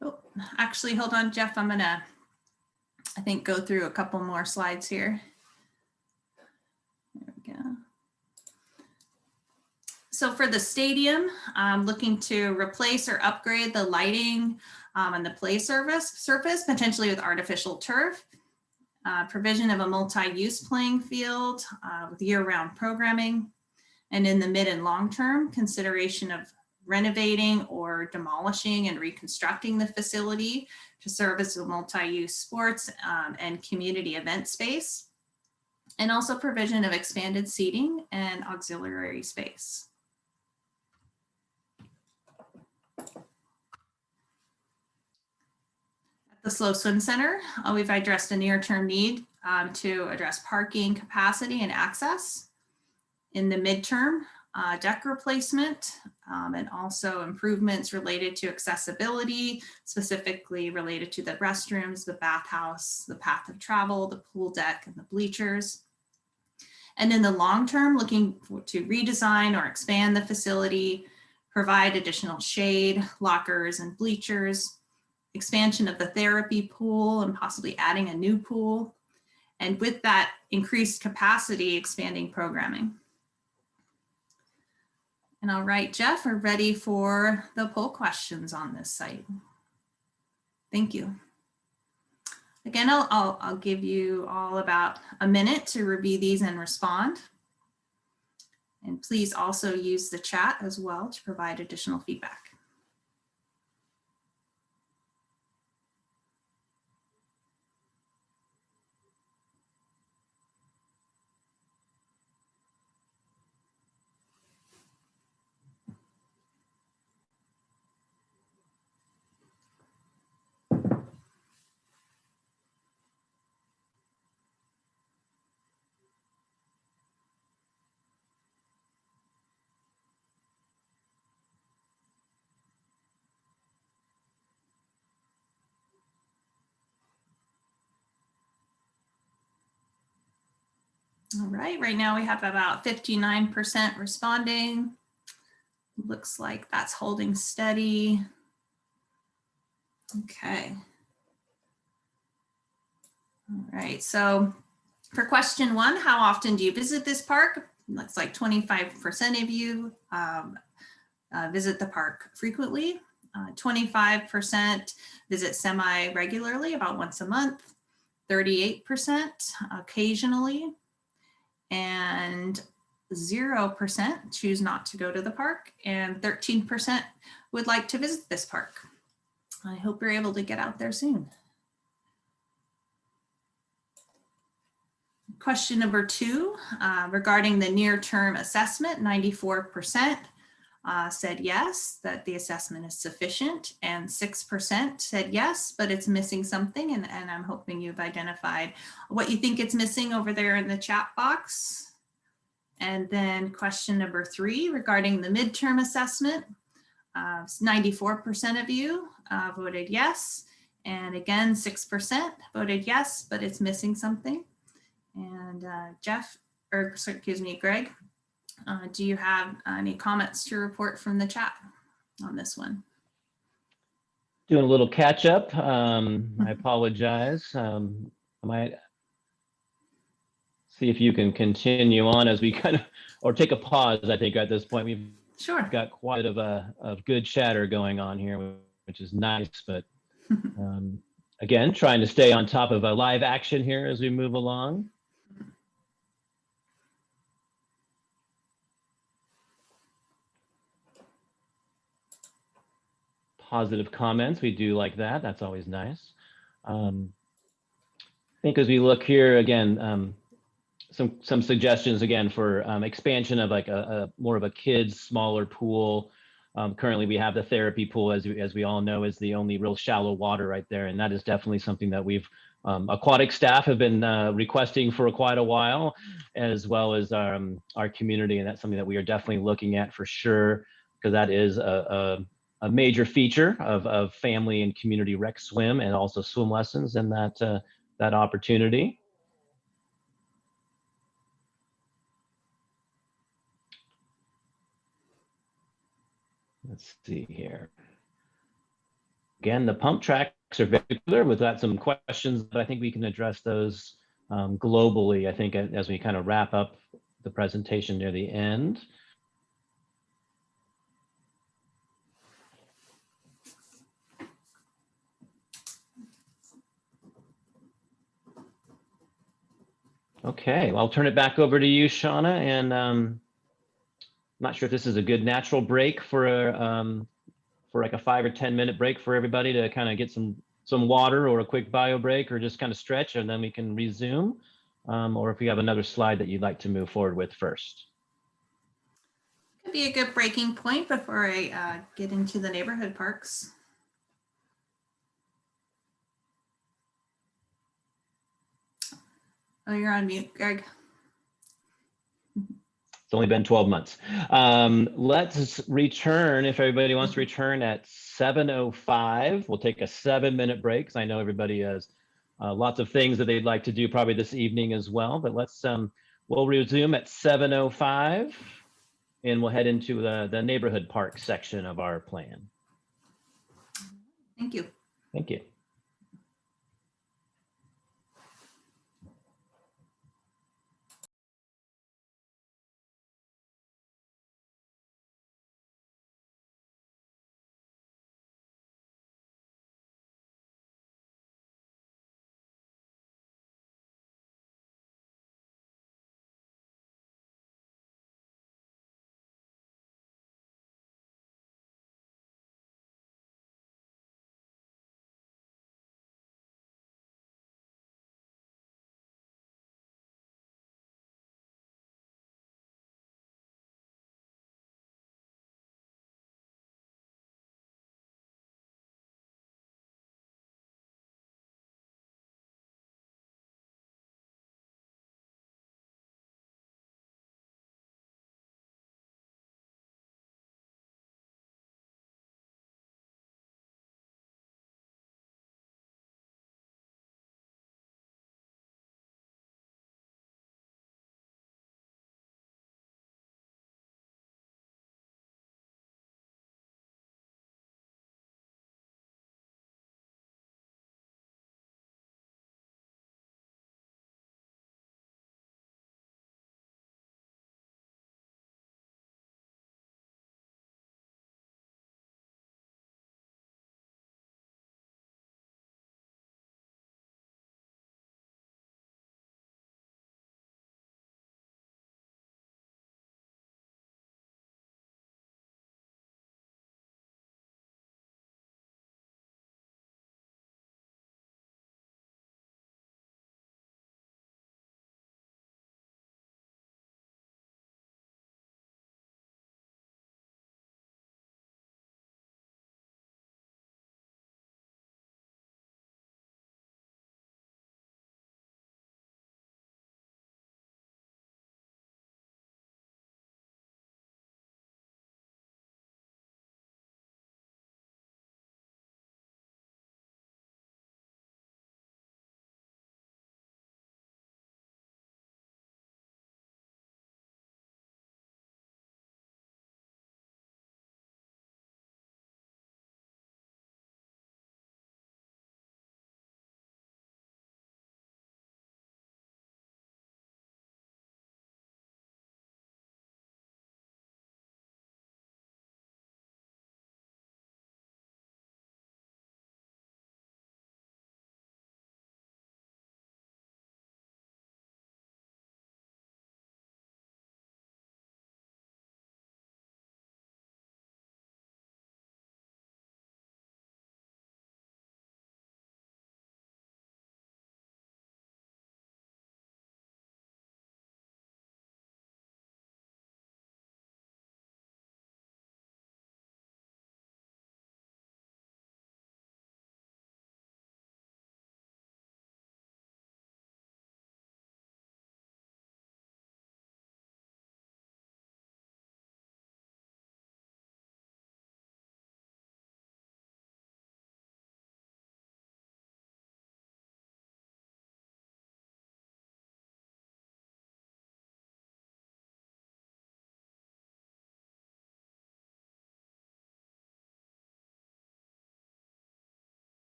Oh, actually, hold on, Jeff, I'm gonna, I think, go through a couple more slides here. There we go. So for the stadium, I'm looking to replace or upgrade the lighting and the play surface, potentially with artificial turf, provision of a multi-use playing field with year-round programming, and in the mid and long term, consideration of renovating or demolishing and reconstructing the facility to serve as a multi-use sports and community event space, and also provision of expanded seating and auxiliary space. At the Slow Swim Center, we've addressed a near-term need to address parking capacity and access. In the midterm, deck replacement, and also improvements related to accessibility, specifically related to the restrooms, the bathhouse, the path of travel, the pool deck, and the bleachers. And in the long term, looking to redesign or expand the facility, provide additional shade, lockers, and bleachers, expansion of the therapy pool, and possibly adding a new pool. And with that increased capacity, expanding programming. And all right, Jeff, we're ready for the poll questions on this site. Thank you. Again, I'll give you all about a minute to review these and respond. And please also use the chat as well to provide additional feedback. All right now we have about 59% responding. Looks like that's holding steady. Okay. All right, so for question 1, how often do you visit this park? Looks like 25% of you visit the park frequently. 25% visit semi-regularly, about once a month. 38% occasionally, and 0% choose not to go to the park, and 13% would like to visit this park. I hope you're able to get out there soon. Question number 2, regarding the near-term assessment, 94% said yes, that the assessment is sufficient, and 6% said yes, but it's missing something, and I'm hoping you've identified what you think it's missing over there in the chat box. And then question number 3, regarding the midterm assessment, 94% of you voted yes, and again, 6% voted yes, but it's missing something. And Greg, do you have any comments to report from the chat on this one? Doing a little catch up. I apologize. I might see if you can continue on as we kind of, or take a pause. I think at this point we've got quite a good chatter going on here, which is nice. But again, trying to stay on top of a live action here as we move along. Positive comments, we do like that. That's always nice. I think as we look here again, some suggestions again for expansion of like a more of a kids smaller pool. Currently we have the therapy pool, as we all know, is the only real shallow water right there, and that is definitely something that we've aquatic staff have been requesting for quite a while, as well as our community, and that's something that we are definitely looking at for sure, because that is a major feature of family and community rec swim, and also swim lessons in that opportunity. Let's see here. Again, the pump tracks are very clear. We've got some questions, but I think we can address those globally, I think, as we kind of wrap up the presentation near the end. Okay, well, I'll turn it back over to you, Shauna, and I'm not sure if this is a good natural break for like a 5 or 10 minute break for everybody to kind of get some water, or a quick bio break, or just kind of stretch, and then we can resume, or if you have another slide that you'd like to move forward with first. Could be a good breaking point before I get into the neighborhood parks. Oh, you're on mute, Greg. It's only been 12 months. Let's return, if everybody wants to return at 7:05. We'll take a 7-minute break, because I know everybody has lots of things that they'd like to do probably this evening as well. But let's we'll resume at 7:05, and we'll head into the neighborhood park section of our plan. Thank you. Thank you.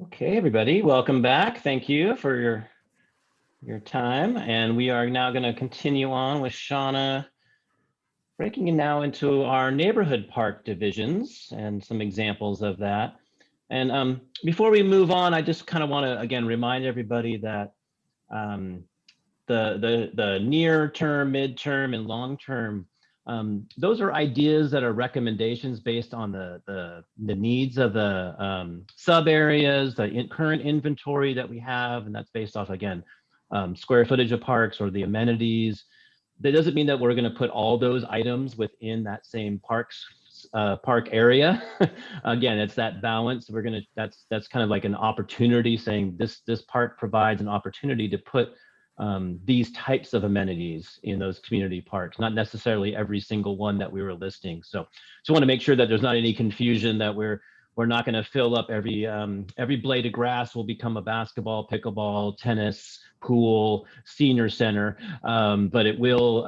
Okay, everybody, welcome back. Thank you for your time. And we are now going to continue on with Shauna, breaking it now into our neighborhood park divisions and some examples of that. And before we move on, I just kind of want to, again, remind everybody that um, the near term, midterm, and long term, those are ideas that are recommendations based on the needs of the sub areas, the current inventory that we have, and that's based off, again, square footage of parks or the amenities. That doesn't mean that we're going to put all those items within that same park area. Again, it's that balance. That's kind of like an opportunity, saying this park provides an opportunity to put these types of amenities in those community parks, not necessarily every single one that we were listing. So just want to make sure that there's not any confusion, that we're not going to fill up every blade of grass will become a basketball, pickleball, tennis, pool, senior center, but it will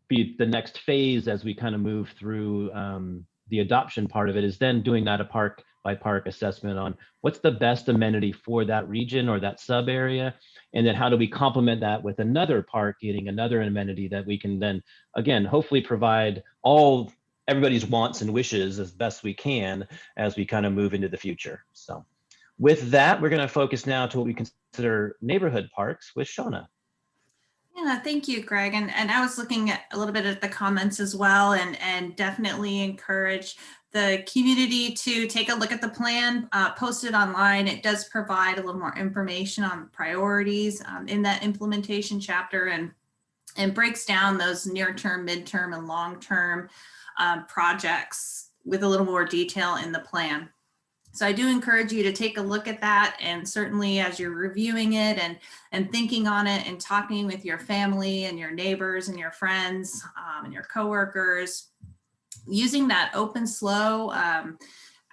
be the next phase as we kind of move through the adoption part of it, is then doing that a park by park assessment on what's the best amenity for that region or that sub area. And then how do we complement that with another park getting another amenity that we can then, again, hopefully provide everybody's wants and wishes as best we can as we kind of move into the future. So with that, we're going to focus now to what we consider neighborhood parks with Shauna. Yeah, thank you, Greg. And I was looking at a little bit at the comments as well, and definitely encourage the community to take a look at the plan posted online. It does provide a little more information on priorities in that implementation chapter, and breaks down those near-term, midterm, and long-term projects with a little more detail in the plan. So I do encourage you to take a look at that, and certainly as you're reviewing it and thinking on it and talking with your family and your neighbors and your friends and your coworkers, using that open slow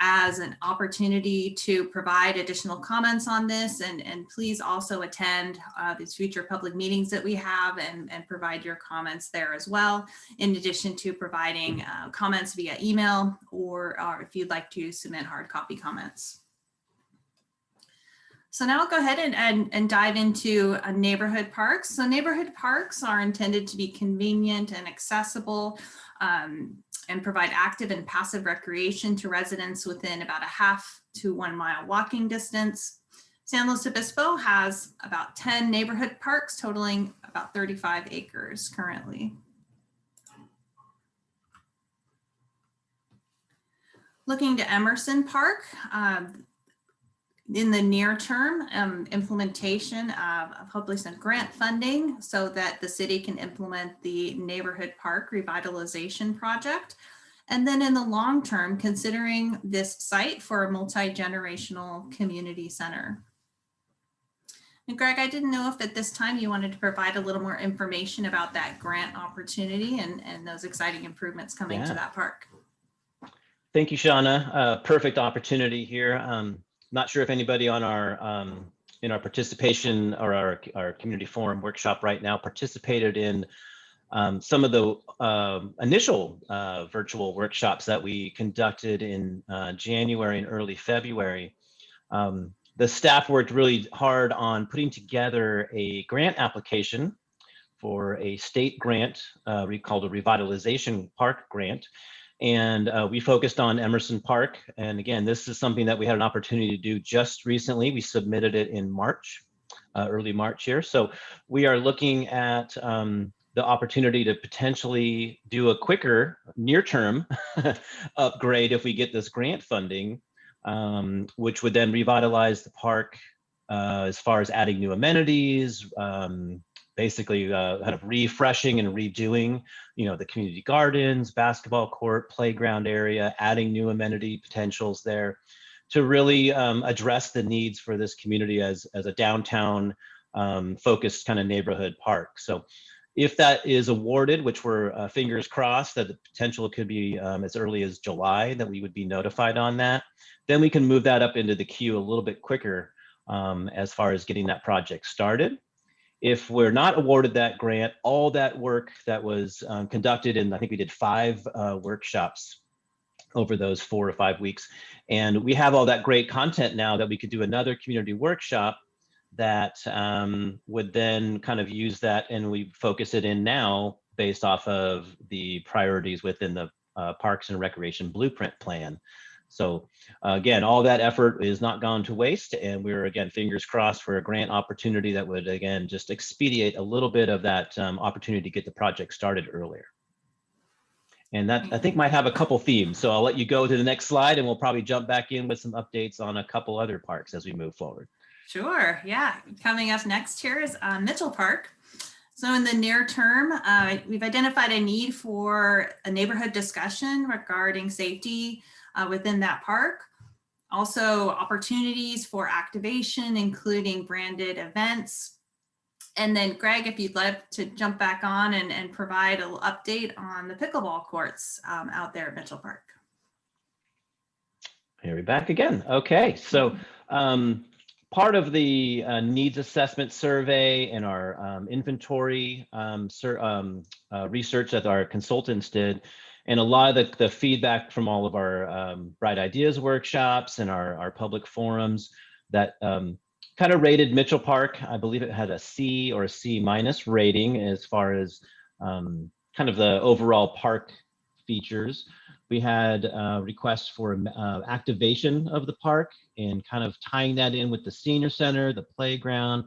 as an opportunity to provide additional comments on this, and please also attend these future public meetings that we have and provide your comments there as well, in addition to providing comments via email or if you'd like to submit hard copy comments. So now I'll go ahead and dive into neighborhood parks. So neighborhood parks are intended to be convenient and accessible and provide active and passive recreation to residents within about a 1/2 to 1 mile walking distance. San Luis Obispo has about 10 neighborhood parks totaling about 35 acres currently. Looking to Emerson Park, in the near term, implementation of hopefully some grant funding so that the city can implement the neighborhood park revitalization project. And then in the long term, considering this site for a multi-generational community center. And Greg, I didn't know if at this time you wanted to provide a little more information about that grant opportunity and those exciting improvements coming to that park. Thank you, Shauna. Perfect opportunity here. Not sure if anybody on our in our participation or our community forum workshop right now participated in some of the initial virtual workshops that we conducted in January and early February. The staff worked really hard on putting together a grant application for a state grant called a Revitalization Park Grant. And we focused on Emerson Park. And again, this is something that we had an opportunity to do just recently. We submitted it in March, early March here. So we are looking at the opportunity to potentially do a quicker near-term upgrade if we get this grant funding, which would then revitalize the park as far as adding new amenities, basically kind of refreshing and redoing, the community gardens, basketball court, playground area, adding new amenity potentials there to really address the needs for this community as a downtown focused kind of neighborhood park. So if that is awarded, which we're fingers crossed that the potential could be as early as July, that we would be notified on that, then we can move that up into the queue a little bit quicker as far as getting that project started. If we're not awarded that grant, all that work that was conducted, and I think we did 5 workshops over those 4 or 5 weeks. And we have all that great content now that we could do another community workshop that would then kind of use that, and we focus it in now based off of the priorities within the Parks and Recreation Blueprint Plan. So again, all that effort is not gone to waste, and we're, again, fingers crossed for a grant opportunity that would, again, just expedite a little bit of that opportunity to get the project started earlier. And that, I think, might have a couple themes. So I'll let you go to the next slide, and we'll probably jump back in with some updates on a couple other parks as we move forward. Sure, yeah. Coming up next here is Mitchell Park. So in the near term, we've identified a need for a neighborhood discussion regarding safety within that park. Also opportunities for activation, including branded events. And then Greg, if you'd like to jump back on and provide a little update on the pickleball courts out there at Mitchell Park. Here we're back again. Okay, so part of the needs assessment survey and our inventory research that our consultants did, and a lot of the feedback from all of our Bright Ideas workshops and our public forums that kind of rated Mitchell Park. I believe it had a C or a C- rating as far as kind of the overall park features. We had requests for activation of the park and kind of tying that in with the senior center, the playground,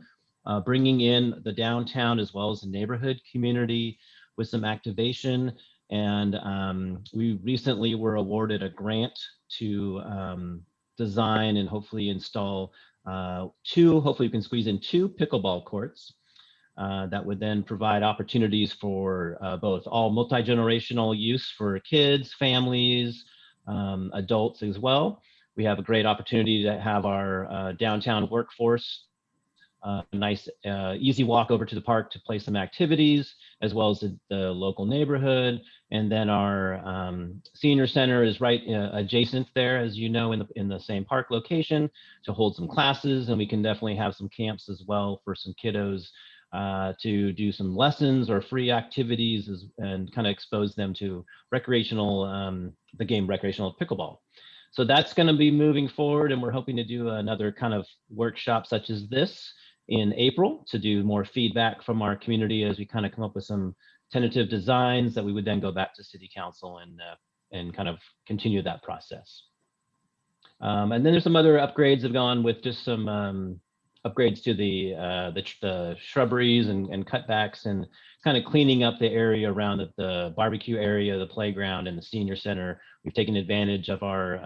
bringing in the downtown as well as the neighborhood community with some activation. And we recently were awarded a grant to design and hopefully install hopefully we can squeeze in 2 pickleball courts that would then provide opportunities for both all multi-generational use for kids, families, adults as well. We have a great opportunity to have our downtown workforce, a nice easy walk over to the park to play some activities, as well as the local neighborhood. And then our senior center is right adjacent there, as you know, in the same park location to hold some classes. And we can definitely have some camps as well for some kiddos to do some lessons or free activities and kind of expose them to recreational, the game recreational pickleball. So that's going to be moving forward, and we're hoping to do another kind of workshop such as this in April to do more feedback from our community as we kind of come up with some tentative designs that we would then go back to City Council and kind of continue that process. And then there's some other upgrades have gone with just some upgrades to the shrubberies and cutbacks and kind of cleaning up the area around the barbecue area, the playground, and the senior center. We've taken advantage of our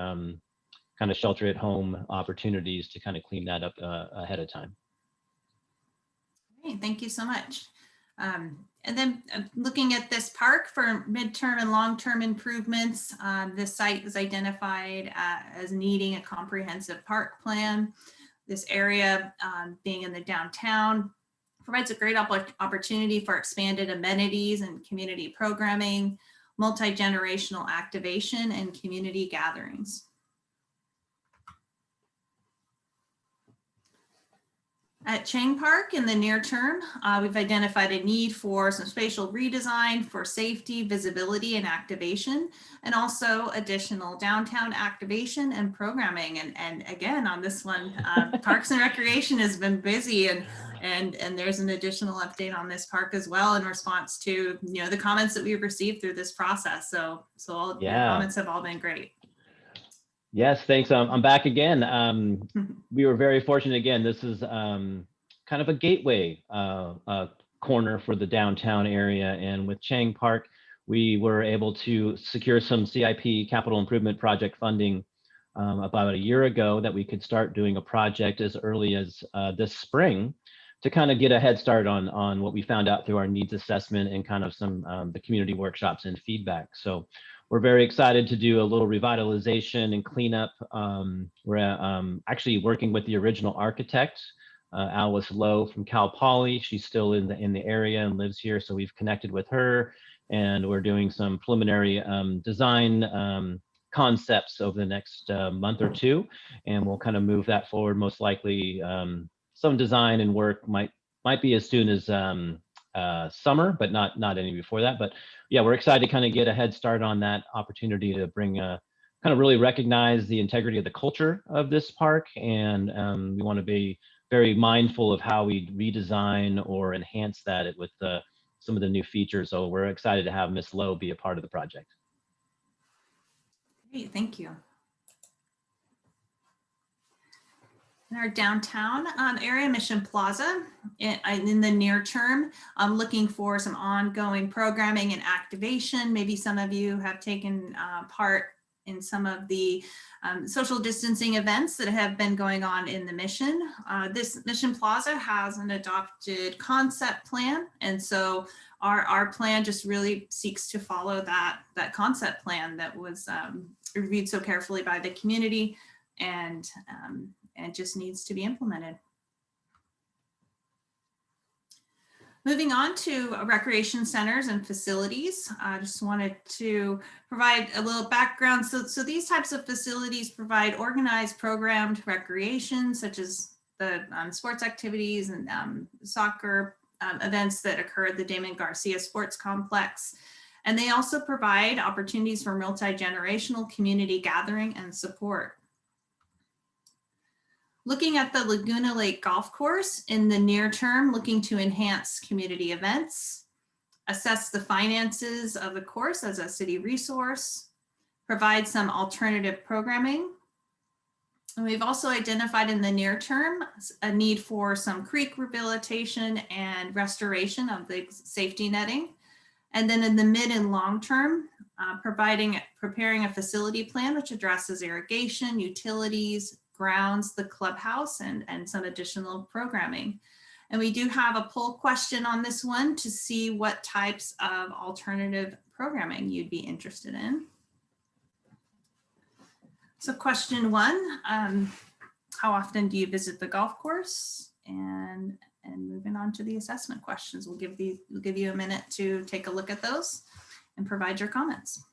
kind of shelter at home opportunities to kind of clean that up ahead of time. Great, thank you so much. And then looking at this park for midterm and long-term improvements, this site is identified as needing a comprehensive park plan. This area being in the downtown provides a great opportunity for expanded amenities and community programming, multi-generational activation, and community gatherings. At Chang Park in the near term, we've identified a need for some spatial redesign for safety, visibility, and activation, and also additional downtown activation and programming. And again, on this one, Parks and Recreation has been busy, and there's an additional update on this park as well in response to the comments that we've received through this process. So all your comments have all been great. Yes, thanks. I'm back again. We were very fortunate. Again, this is kind of a gateway corner for the downtown area. And with Chang Park, we were able to secure some CIP capital improvement project funding about a year ago that we could start doing a project as early as this spring to kind of get a head start on what we found out through our needs assessment and kind of some the community workshops and feedback. So we're very excited to do a little revitalization and cleanup. We're actually working with the original architect, Alice Lowe from Cal Poly. She's still in the area and lives here, so we've connected with her, and we're doing some preliminary design concepts over the next month or two, and we'll kind of move that forward. Most likely, some design and work might be as soon as summer, but not any before that. But yeah, we're excited to kind of get a head start on that opportunity to bring kind of really recognize the integrity of the culture of this park, and we want to be very mindful of how we redesign or enhance that with some of the new features. So we're excited to have Ms. Lowe be a part of the project. Great, thank you. In our downtown area, Mission Plaza, in the near term, I'm looking for some ongoing programming and activation. Maybe some of you have taken part in some of the social distancing events that have been going on in the Mission. This Mission Plaza has an adopted concept plan, and so our plan just really seeks to follow that concept plan that was reviewed so carefully by the community, and just needs to be implemented. Moving on to recreation centers and facilities, I just wanted to provide a little background. So these types of facilities provide organized, programmed recreation, such as the sports activities and soccer events that occur at the Damon Garcia Sports Complex. And they also provide opportunities for multi-generational community gathering and support. Looking at the Laguna Lake Golf Course in the near term, looking to enhance community events, assess the finances of the course as a city resource, provide some alternative programming. And we've also identified in the near term a need for some creek rehabilitation and restoration of the safety netting. And then in the mid and long term, preparing a facility plan which addresses irrigation, utilities, grounds, the clubhouse, and some additional programming. And we do have a poll question on this one to see what types of alternative programming you'd be interested in. So question one, how often do you visit the golf course? And moving on to the assessment questions, we'll give you a minute to take a look at those and provide your comments.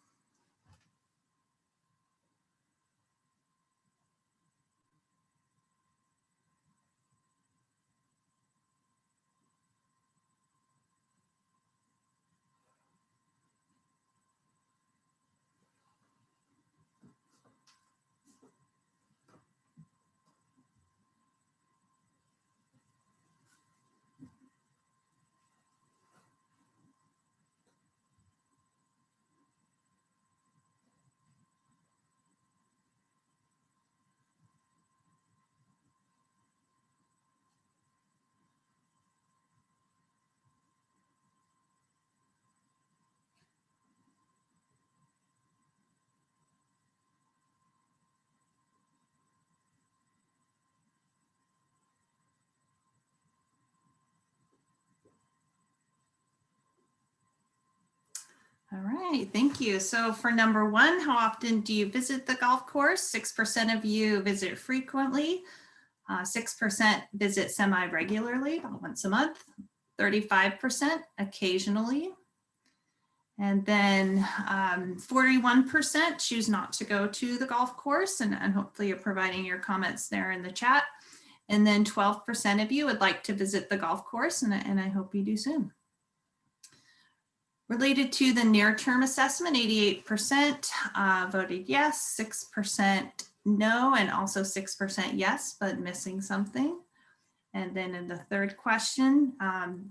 All right, thank you. So for number one, how often do you visit the golf course? 6% of you visit frequently. 6% visit semi-regularly, about once a month. 35% occasionally. And then 41% choose not to go to the golf course, and hopefully you're providing your comments there in the chat. And then 12% of you would like to visit the golf course, and I hope you do soon. Related to the near-term assessment, 88% voted yes, 6% no, and also 6% yes, but missing something. And then in the third question,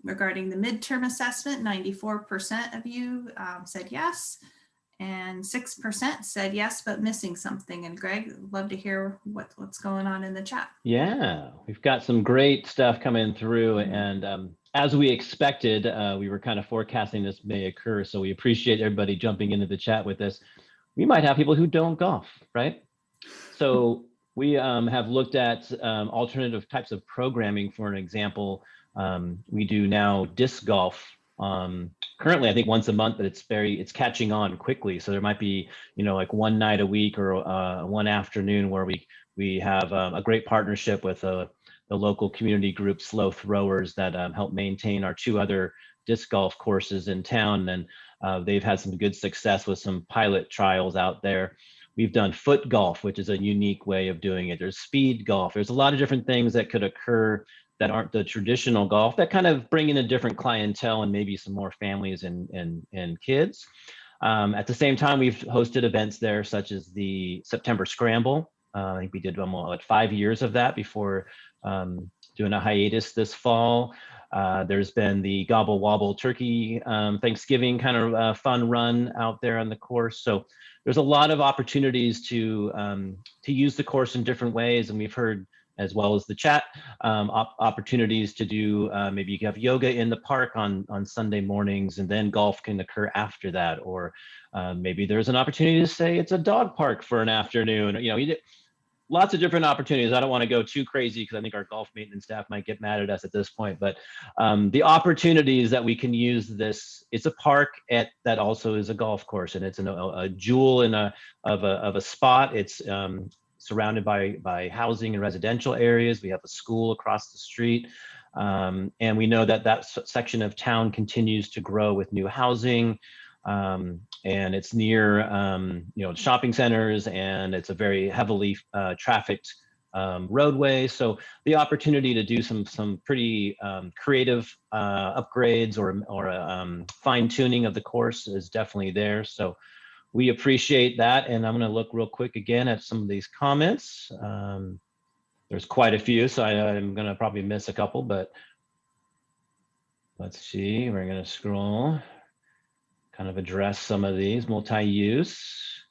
regarding the midterm assessment, 94% of you said yes, and 6% said yes, but missing something. And Greg, I'd love to hear what's going on in the chat. Yeah, we've got some great stuff coming through, and as we expected, we were kind of forecasting this may occur, so we appreciate everybody jumping into the chat with us. We might have people who don't golf, right? So we have looked at alternative types of programming. For an example, we do now disc golf. Currently, I think once a month, but it's catching on quickly. So there might be, like one night a week or one afternoon where we have a great partnership with the local community group Slow Throwers that help maintain our two other disc golf courses in town. And they've had some good success with some pilot trials out there. We've done foot golf, which is a unique way of doing it. There's speed golf. There's a lot of different things that could occur that aren't the traditional golf that kind of bring in a different clientele and maybe some more families and kids. At the same time, we've hosted events there, such as the September Scramble. I think we did almost like 5 years of that before doing a hiatus this fall. There's been the Gobble Wobble Turkey Thanksgiving kind of fun run out there on the course. So there's a lot of opportunities to use the course in different ways, and we've heard, as well as the chat, opportunities to do, maybe you can have yoga in the park on Sunday mornings, and then golf can occur after that. Or maybe there's an opportunity to say it's a dog park for an afternoon. Lots of different opportunities. I don't want to go too crazy because I think our golf maintenance staff might get mad at us at this point, but the opportunities that we can use this, it's a park that also is a golf course, and it's a jewel of a spot. It's surrounded by housing and residential areas. We have a school across the street. And we know that section of town continues to grow with new housing. And it's near, shopping centers, and it's a very heavily trafficked roadway. So the opportunity to do some pretty creative upgrades or fine tuning of the course is definitely there. So we appreciate that. And I'm going to look real quick again at some of these comments. There's quite a few, so I'm going to probably miss a couple, but let's see. We're going to scroll, kind of address some of these. Multi-use.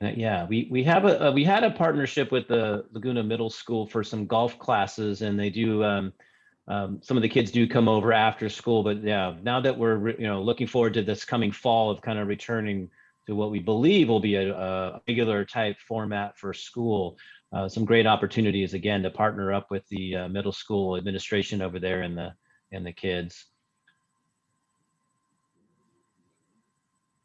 Yeah, we had a partnership with the Laguna Middle School for some golf classes, and they do some of the kids do come over after school. But yeah, now that we're looking forward to this coming fall of kind of returning to what we believe will be a regular type format for school, some great opportunities again to partner up with the middle school administration over there and the kids.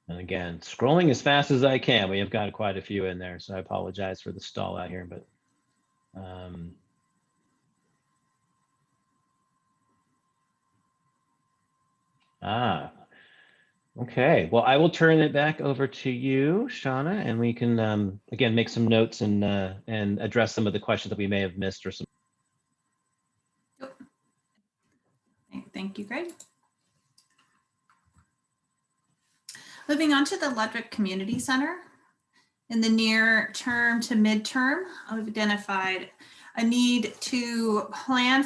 And again, scrolling as fast as I can. We have got quite a few in there, so I apologize for the stall out here, but okay. Well, I will turn it back over to you, Shauna, and we can again make some notes and address some of the questions that we may have missed or some. Thank you, Greg. Moving on to the Ludwig Community Center. In the near term to midterm, I've identified a need to plan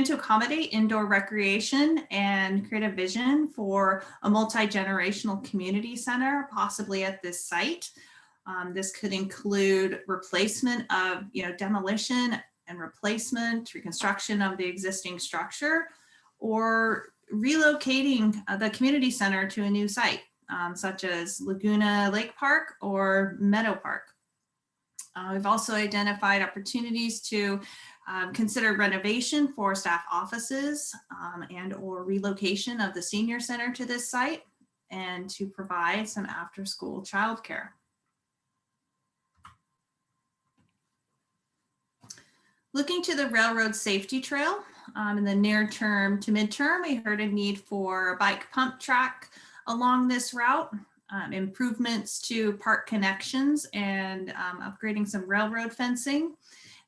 to accommodate indoor recreation and create a vision for a multi-generational community center, possibly at this site. This could include replacement of, demolition and reconstruction of the existing structure, or relocating the community center to a new site, such as Laguna Lake Park or Meadow Park. We've also identified opportunities to consider renovation for staff offices and or relocation of the senior center to this site, and to provide some after-school childcare. Looking to the railroad safety trail, in the near term to midterm, we heard a need for a bike pump track along this route, improvements to park connections, and upgrading some railroad fencing,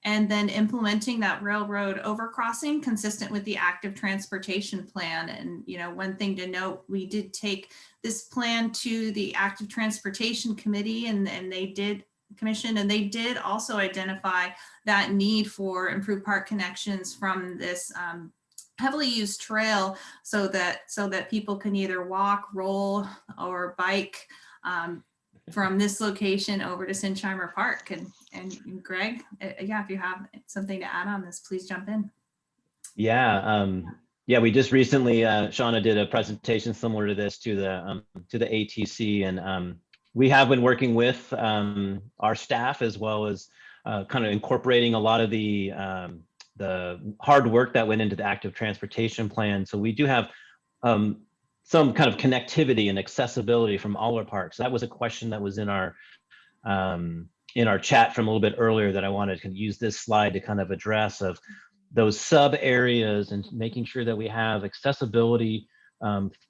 and then implementing that railroad overcrossing consistent with the active transportation plan. And one thing to note, we did take this plan to the active transportation committee, and they did also identify that need for improved park connections from this heavily used trail, so that people can either walk, roll, or bike from this location over to Sinsheimer Park. And Greg, if you have something to add on this, please jump in. Yeah, we just recently, Shauna did a presentation similar to this to the ATC, and we have been working with our staff, as well as kind of incorporating a lot of the hard work that went into the active transportation plan. So we do have some kind of connectivity and accessibility from all our parks. That was a question that was in our chat from a little bit earlier that I wanted to use this slide to kind of address, of those sub areas and making sure that we have accessibility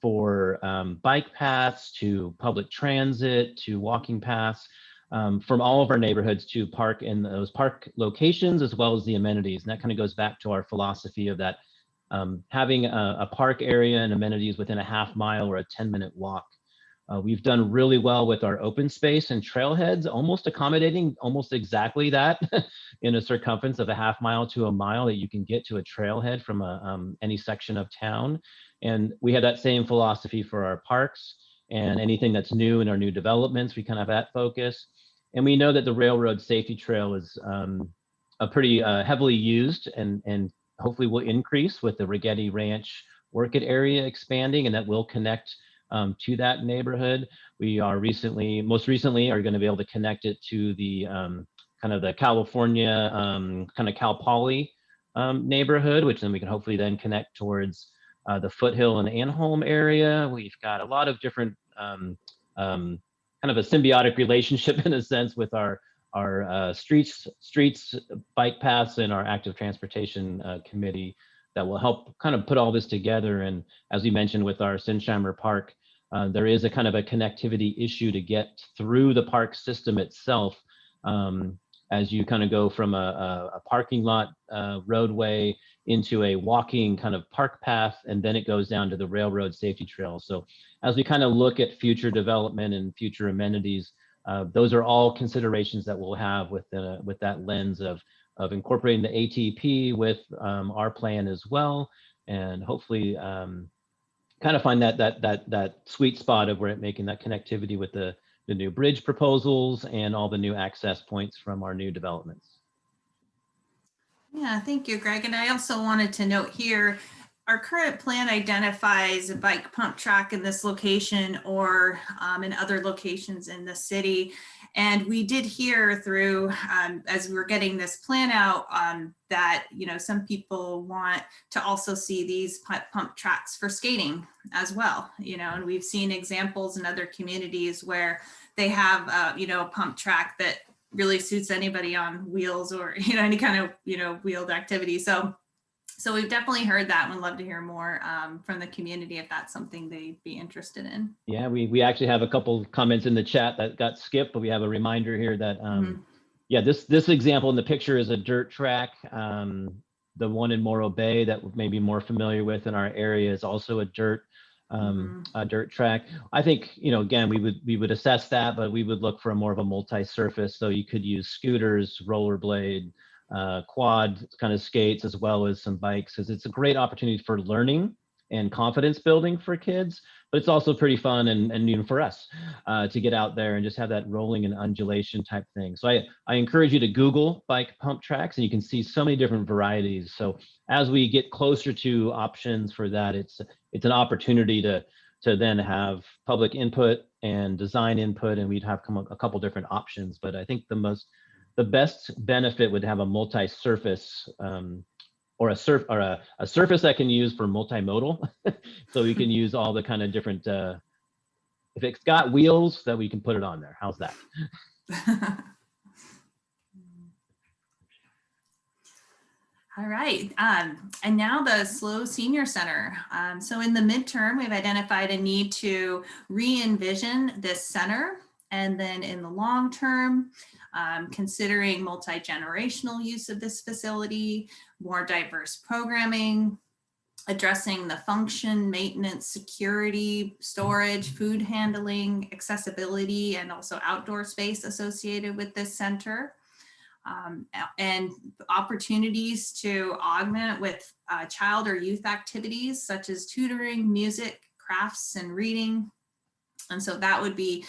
for bike paths, to public transit, to walking paths, from all of our neighborhoods to park in those park locations, as well as the amenities. And that kind of goes back to our philosophy of that having a park area and amenities within a half mile or a 10-minute walk. We've done really well with our open space and trailheads, almost accommodating almost exactly that in a circumference of a half mile to a mile that you can get to a trailhead from any section of town. And we have that same philosophy for our parks and anything that's new in our new developments, we kind of have that focus. And we know that the railroad safety trail is a pretty heavily used and hopefully will increase with the Rigetti Ranch Work It area expanding, and that will connect to that neighborhood. We are most recently are going to be able to connect it to the kind of the California kind of Cal Poly neighborhood, which then we can hopefully then connect towards the Foothill and Anholm area. We've got a lot of different kind of a symbiotic relationship in a sense with our streets, bike paths, and our active transportation committee that will help kind of put all this together. And as we mentioned with our Sinsheimer Park, there is a kind of a connectivity issue to get through the park system itself as you kind of go from a parking lot roadway into a walking kind of park path, and then it goes down to the railroad safety trail. So as we kind of look at future development and future amenities, those are all considerations that we'll have with that lens of incorporating the ATP with our plan as well, and hopefully kind of find that sweet spot of where it making that connectivity with the new bridge proposals and all the new access points from our new developments. Yeah, thank you, Greg. And I also wanted to note here, our current plan identifies a bike pump track in this location or in other locations in the city. And we did hear through, as we were getting this plan out, that, you know, some people want to also see these pump tracks for skating as well, you know, and we've seen examples in other communities where they have, you know, a pump track that really suits anybody on wheels or, you know, any kind of, you know, wheeled activity. So we've definitely heard that and would love to hear more from the community if that's something they'd be interested in. Yeah, we actually have a couple comments in the chat that got skipped, but we have a reminder here that, yeah, this example in the picture is a dirt track. The one in Morro Bay that we may be more familiar with in our area is also a dirt track. I think, you know, again, we would assess that, but we would look for more of a multi-surface. So you could use scooters, rollerblade, quad kind of skates, as well as some bikes, because it's a great opportunity for learning and confidence building for kids, but it's also pretty fun and even for us to get out there and just have that rolling and undulation type thing. So I encourage you to Google bike pump tracks, and you can see so many different varieties. So as we get closer to options for that, it's an opportunity to then have public input and design input, and we'd have come up a couple different options. But I think the best benefit would have a multi-surface or a surface that can use for multimodal. So we can use all the kind of different, if it's got wheels, that we can put it on there. How's that? All right, and now the SLO Senior Center. So in the midterm, we've identified a need to re-envision this center. And then in the long term, considering multi-generational use of this facility, more diverse programming, addressing the function, maintenance, security, storage, food handling, accessibility, and also outdoor space associated with this center. And opportunities to augment with child or youth activities such as tutoring, music, crafts, and reading. And so that would be,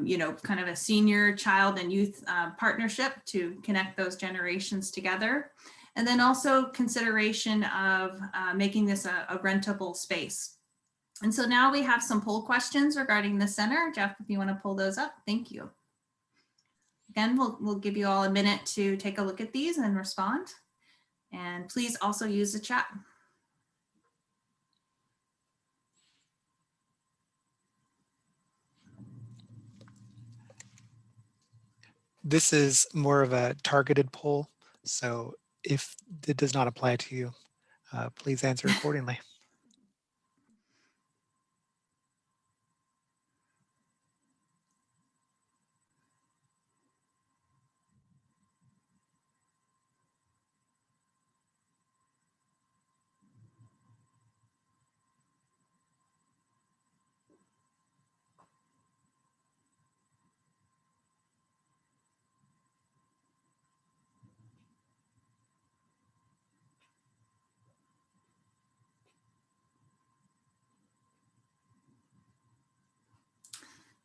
you know, kind of a senior, child, and youth partnership to connect those generations together. And then also consideration of making this a rentable space. And so now we have some poll questions regarding the center. Jeff, if you want to pull those up, thank you. Again, we'll give you all a minute to take a look at these and respond. And please also use the chat. This is more of a targeted poll, so if it does not apply to you, please answer accordingly.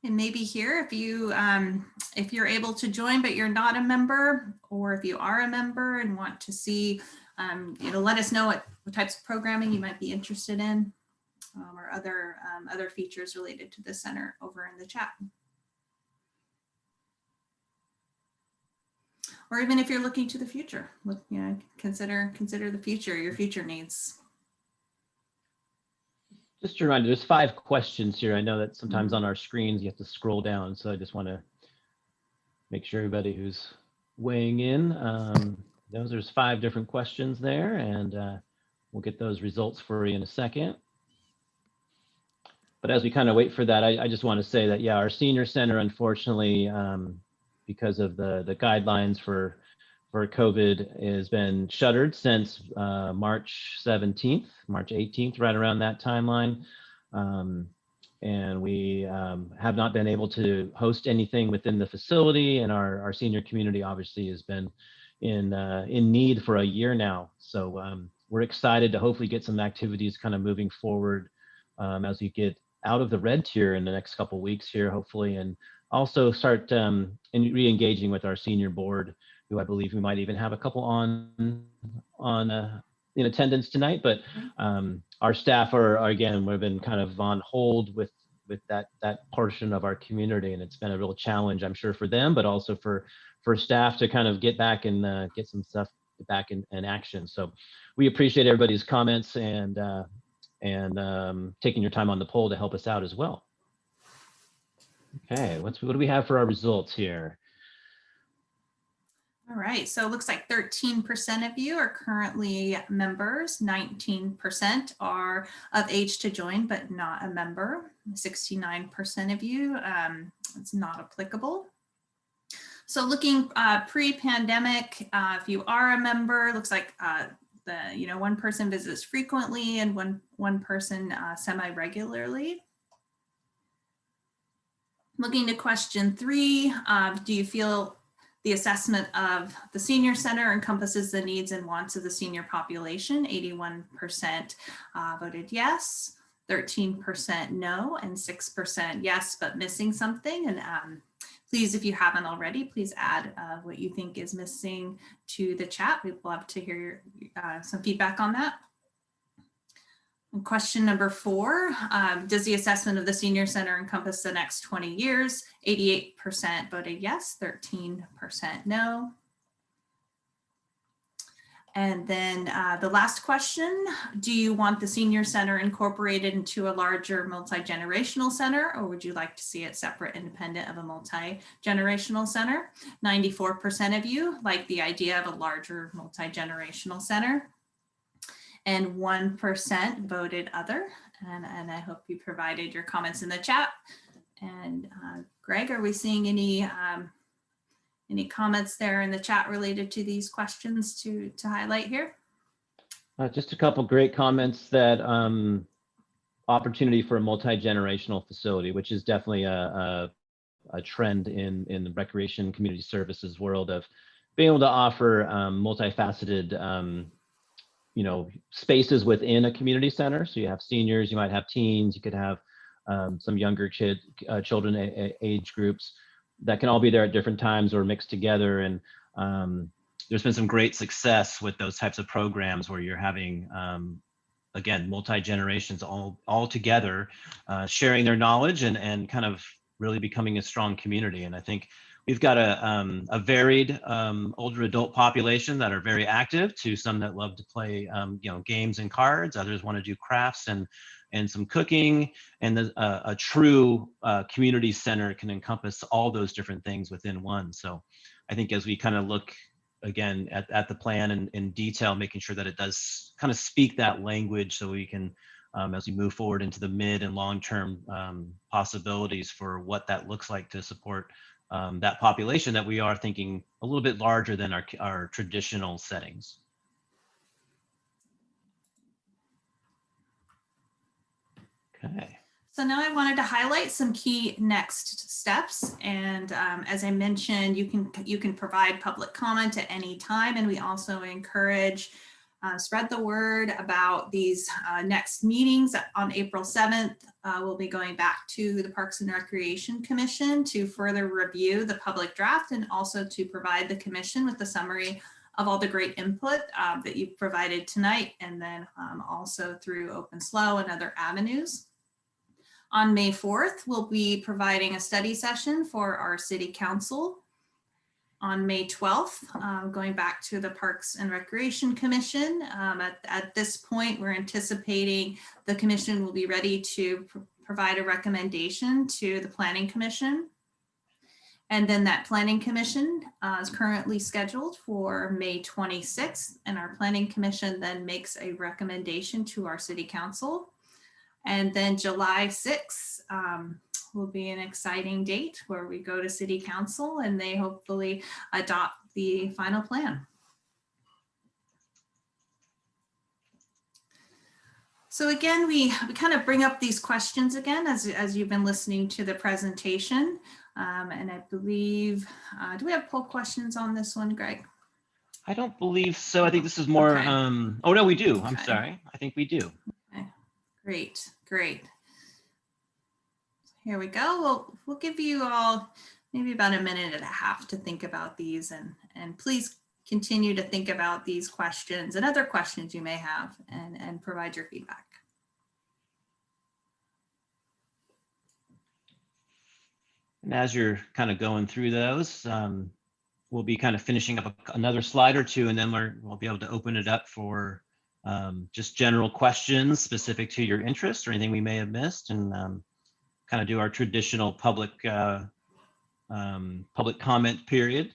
And maybe here, if you're able to join, but you're not a member, or if you are a member and want to see, let us know what types of programming you might be interested in, or other features related to the center over in the chat. Or even if you're looking to the future, consider the future, your future needs. Just a reminder, there's 5 questions here. I know that sometimes on our screens you have to scroll down, so I just want to make sure everybody who's weighing in knows there's 5 different questions there, and we'll get those results for you in a second. But as we kind of wait for that, I just want to say that, yeah, our senior center, unfortunately, because of the guidelines for COVID, has been shuttered since March 17th, March 18th, right around that timeline. And we have not been able to host anything within the facility, and our senior community obviously has been in need for a year now. So we're excited to hopefully get some activities kind of moving forward as we get out of the red tier in the next couple of weeks here, hopefully, and also start re-engaging with our senior board, who I believe we might even have a couple on in attendance tonight. But our staff are, again, we've been kind of on hold with that portion of our community, and it's been a real challenge, I'm sure, for them, but also for staff to kind of get back and get some stuff back in action. So we appreciate everybody's comments and taking your time on the poll to help us out as well. Okay, what do we have for our results here? All right, so it looks like 13% of you are currently members, 19% are of age to join but not a member, 69% of you, it's not applicable. So looking pre-pandemic, if you are a member, looks like one person visits frequently and one person semi-regularly. Looking to question 3, do you feel the assessment of the senior center encompasses the needs and wants of the senior population? 81% voted yes, 13% no, and 6% yes, but missing something. And please, if you haven't already, please add what you think is missing to the chat. We'd love to hear some feedback on that. And question number 4, does the assessment of the senior center encompass the next 20 years? 88% voted yes, 13% no. And then the last question, do you want the senior center incorporated into a larger multi-generational center, or would you like to see it separate, independent of a multi-generational center? 94% of you like the idea of a larger multi-generational center, and 1% voted other. And I hope you provided your comments in the chat. And Greg, are we seeing any comments there in the chat related to these questions to highlight here? Just a couple great comments. That opportunity for a multi-generational facility, which is definitely a trend in the recreation community services world, of being able to offer multifaceted spaces within a community center. So you have seniors, you might have teens, you could have some younger children age groups that can all be there at different times or mixed together. And there's been some great success with those types of programs where you're having, again, multi-generations all together, sharing their knowledge and kind of really becoming a strong community. And I think we've got a varied older adult population that are very active, to some that love to play games and cards. Others want to do crafts and some cooking. And a true community center can encompass all those different things within one. So I think as we kind of look again at the plan in detail, making sure that it does kind of speak that language, so we can as we move forward into the mid and long-term possibilities for what that looks like to support that population, that we are thinking a little bit larger than our traditional settings. Okay. So now I wanted to highlight some key next steps. And as I mentioned, you can provide public comment at any time. And we also encourage Spread the word about these next meetings. On April 7th, we'll be going back to the Parks and Recreation Commission to further review the public draft and also to provide the commission with a summary of all the great input that you've provided tonight, and then also through Open Slow and other avenues. On May 4th, we'll be providing a study session for our City Council. On May 12th, going back to the Parks and Recreation Commission. At this point, we're anticipating the commission will be ready to provide a recommendation to the Planning Commission. And then that Planning Commission is currently scheduled for May 26th, and our Planning Commission then makes a recommendation to our City Council. And then July 6th will be an exciting date where we go to City Council and they hopefully adopt the final plan. So again, we kind of bring up these questions again as you've been listening to the presentation. And I believe, do we have poll questions on this one, Greg? I don't believe so. I think this is more, Okay. Oh no, we do. I'm Okay. sorry. I think we do. Okay. Great, great. Here we go. We'll give you all maybe about a minute and a half to think about these, and please continue to think about these questions and other questions you may have, and provide your feedback. And as you're kind of going through those, we'll be kind of finishing up another slide or two, and then we'll be able to open it up for just general questions specific to your interest or anything we may have missed, and kind of do our traditional public comment period.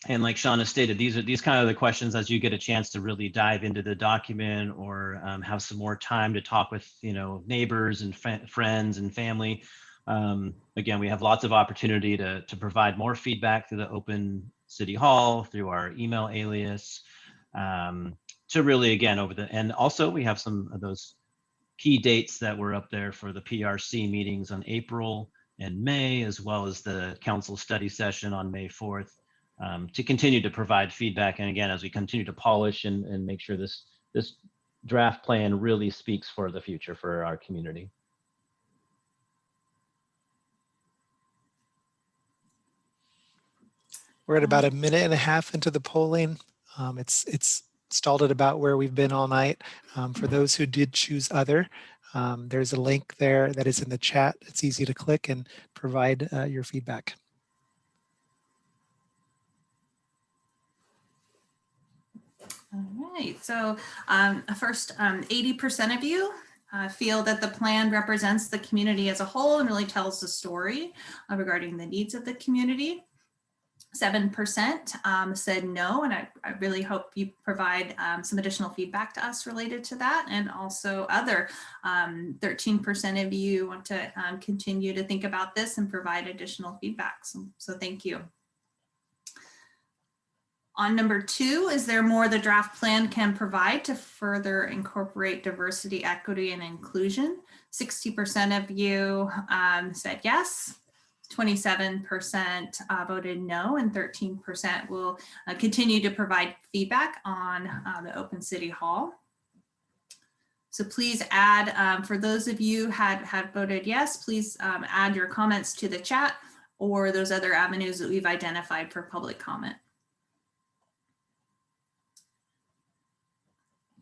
And like Shauna stated, these kind of the questions as you get a chance to really dive into the document, or have some more time to talk with neighbors and friends and family. Again, we have lots of opportunity to provide more feedback through the open City Hall, through our email alias, to really, again, and also we have some of those key dates that were up there for the PRC meetings on April and May, as well as the council study session on May 4th, to continue to provide feedback. And again, as we continue to polish and make sure this draft plan really speaks for the future for our community. We're at about a minute and a half into the polling. It's stalled at about where we've been all night. For those who did choose other, there's a link there that is in the chat. It's easy to click and provide your feedback. All right, so first, 80% of you feel that the plan represents the community as a whole and really tells the story regarding the needs of the community. 7% said no, and I really hope you provide some additional feedback to us related to that. And also other 13% of you want to continue to think about this and provide additional feedback. So thank you. On number 2, is there more the draft plan can provide to further incorporate diversity, equity, and inclusion? 60% of you said yes. 27% voted no, and 13% will continue to provide feedback on the Open City Hall. So please add, for those of you had voted yes, please add your comments to the chat or those other avenues that we've identified for public comment.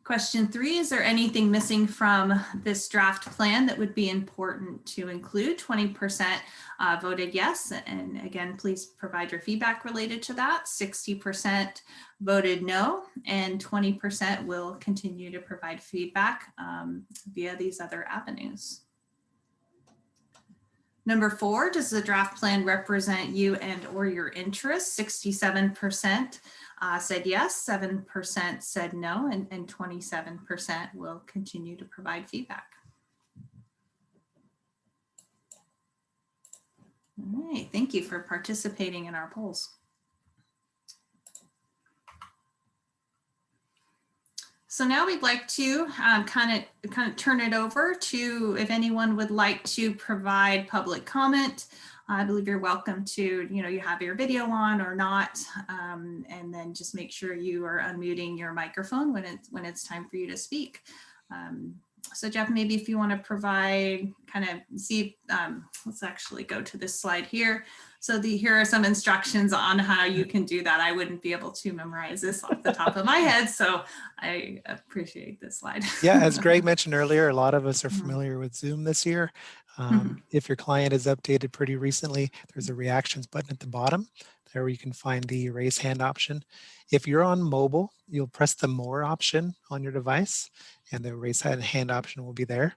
Question 3, is there anything missing from this draft plan that would be important to include? 20% voted yes, and again, please provide your feedback related to that. 60% voted no, and 20% will continue to provide feedback via these other avenues. Number 4, does the draft plan represent you and or your interests? 67% said yes, 7% said no, and 27% will continue to provide feedback. All right, thank you for participating in our polls. So now we'd like to kind of turn it over to if anyone would like to provide public comment. I believe you're welcome to, you have your video on or not, and then just make sure you are unmuting your microphone when it's time for you to speak. So Jeff, maybe if you want to provide let's actually go to this slide here. So here are some instructions on how you can do that. I wouldn't be able to memorize this off the top of my head, so I appreciate this slide. Yeah, as Greg mentioned earlier, a lot of us are familiar with Zoom this year. If your client is updated pretty recently, there's a reactions button at the bottom there where you can find the raise hand option. If you're on mobile, you'll press the more option on your device and the raise hand option will be there.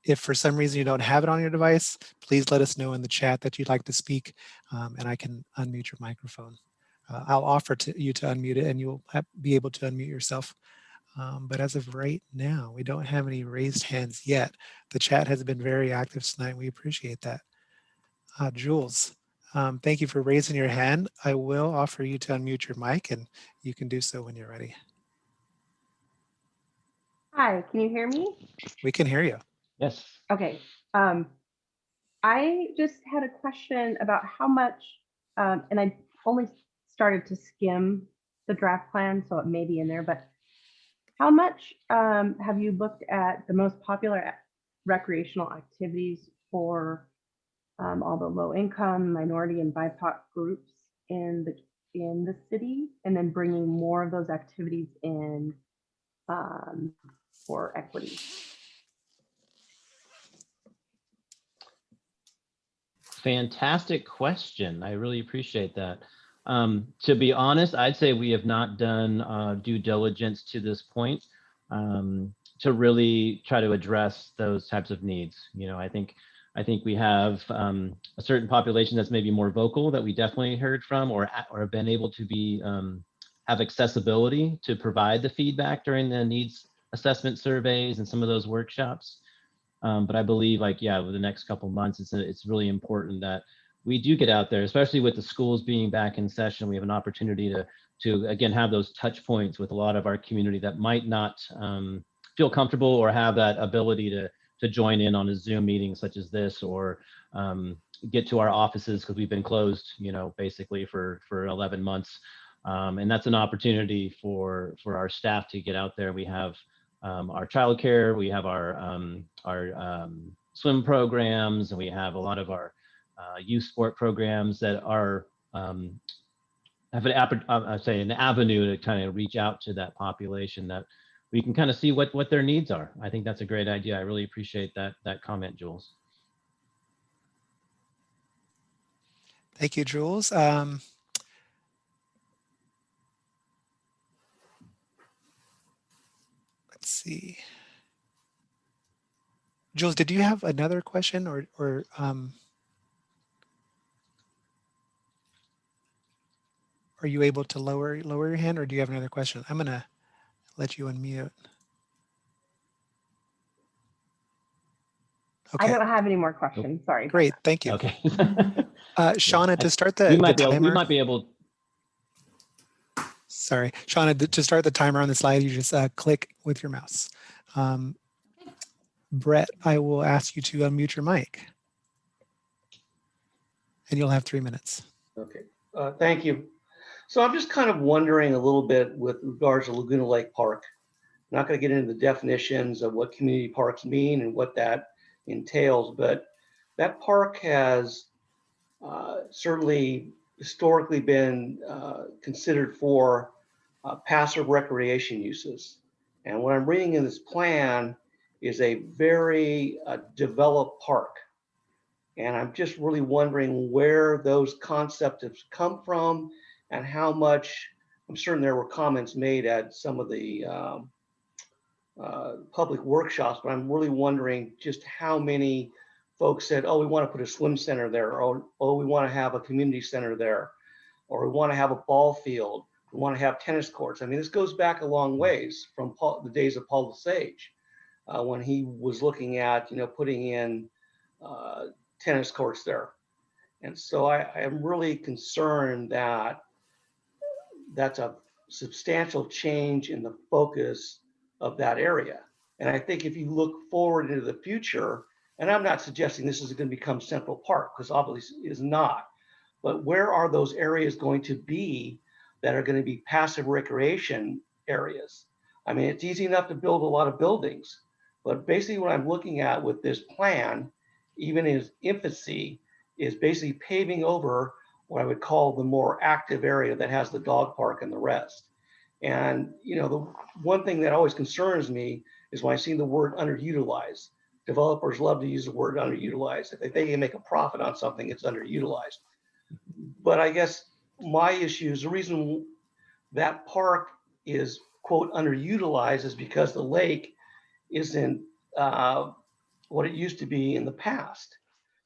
If for some reason you don't have it on your device, please let us know in the chat that you'd like to speak and I can unmute your microphone. I'll offer you to unmute it and you'll be able to unmute yourself. But as of right now, we don't have any raised hands yet. The chat has been very active tonight. We appreciate that. Jules, thank you for raising your hand. I will offer you to unmute your mic and you can do so when you're ready. Hi, can you hear me? We can hear you. Yes. Okay. I just had a question about how much, and I only started to skim the draft plan, so it may be in there, but how much have you looked at the most popular recreational activities for all the low income, minority, and BIPOC groups in the city, and then bringing more of those activities in for equity? Fantastic question. I really appreciate that. To be honest, I'd say we have not done due diligence to this point to really try to address those types of needs. I think we have a certain population that's maybe more vocal that we definitely heard from or have been able to be have accessibility to provide the feedback during the needs assessment surveys and some of those workshops. But I believe over the next couple of months, it's really important that we do get out there, especially with the schools being back in session. We have an opportunity to again, have those touch points with a lot of our community that might not feel comfortable or have that ability to join in on a Zoom meeting such as this, or get to our offices because we've been closed, basically for 11 months. And that's an opportunity for our staff to get out there. We have our childcare, we have our swim programs, and we have a lot of our youth sport programs that are have an avenue to kind of reach out to that population that we can kind of see what their needs are. I think that's a great idea. I really appreciate that comment, Jules. Thank you, Jules. Let's see. Jules, did you have another question or are you able to lower your hand, or do you have another question? I'm going to let you unmute. Okay. I don't have any more questions. Sorry. Great. Thank you. Okay. Shauna, to start the timer. We might be able. Sorry, Shauna, to start the timer on the slide, you just click with your mouse. Brett, I will ask you to unmute your mic. And you'll have 3 minutes. Okay, thank you. So I'm just kind of wondering a little bit with regards to Laguna Lake Park. I'm not going to get into the definitions of what community parks mean and what that entails, but that park has certainly historically been considered for passive recreation uses. And what I'm reading in this plan is a very developed park. And I'm just really wondering where those concepts have come from and how much. I'm certain there were comments made at some of the public workshops, but I'm really wondering just how many folks said, oh, we want to put a swim center there, or oh, we want to have a community center there, or we want to have a ball field, we want to have tennis courts. I mean, this goes back a long ways from the days of Paul Lesage, when he was looking at, putting in tennis courts there. And so I am really concerned that that's a substantial change in the focus of that area. And I think if you look forward into the future, and I'm not suggesting this is going to become Central Park, because obviously it is not, but where are those areas going to be that are going to be passive recreation areas? I mean, it's easy enough to build a lot of buildings, but basically what I'm looking at with this plan, even in its infancy, is basically paving over what I would call the more active area that has the dog park and the rest. And, you know, the one thing that always concerns me is when I see the word underutilized. Developers love to use the word underutilized. If they can make a profit on something, it's underutilized. But I guess my issue is the reason that park is, quote, underutilized is because the lake isn't what it used to be in the past.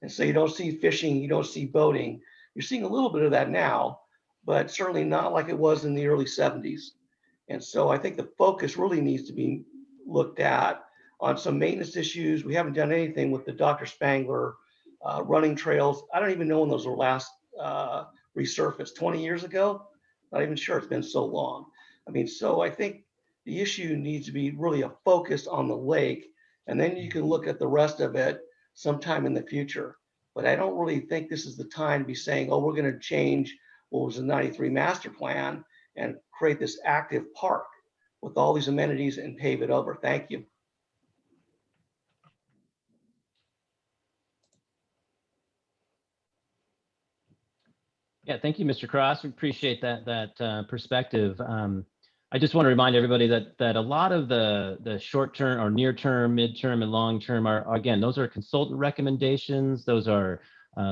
And so you don't see fishing, you don't see boating. You're seeing a little bit of that now, but certainly not like it was in the early 70s. And so I think the focus really needs to be looked at on some maintenance issues. We haven't done anything with the Dr. Spangler running trails. I don't even know when those were last resurfaced, 20 years ago? Not even sure, it's been so long. I mean, so I think the issue needs to be really a focus on the lake, and then you can look at the rest of it sometime in the future. But I don't really think this is the time to be saying, oh, we're going to change what was the 93 master plan and create this active park with all these amenities and pave it over. Thank you. Yeah, thank you, Mr. Cross. We appreciate that perspective. I just want to remind everybody that a lot of the short term or near term, midterm, and long term are, again, those are consultant recommendations. Those are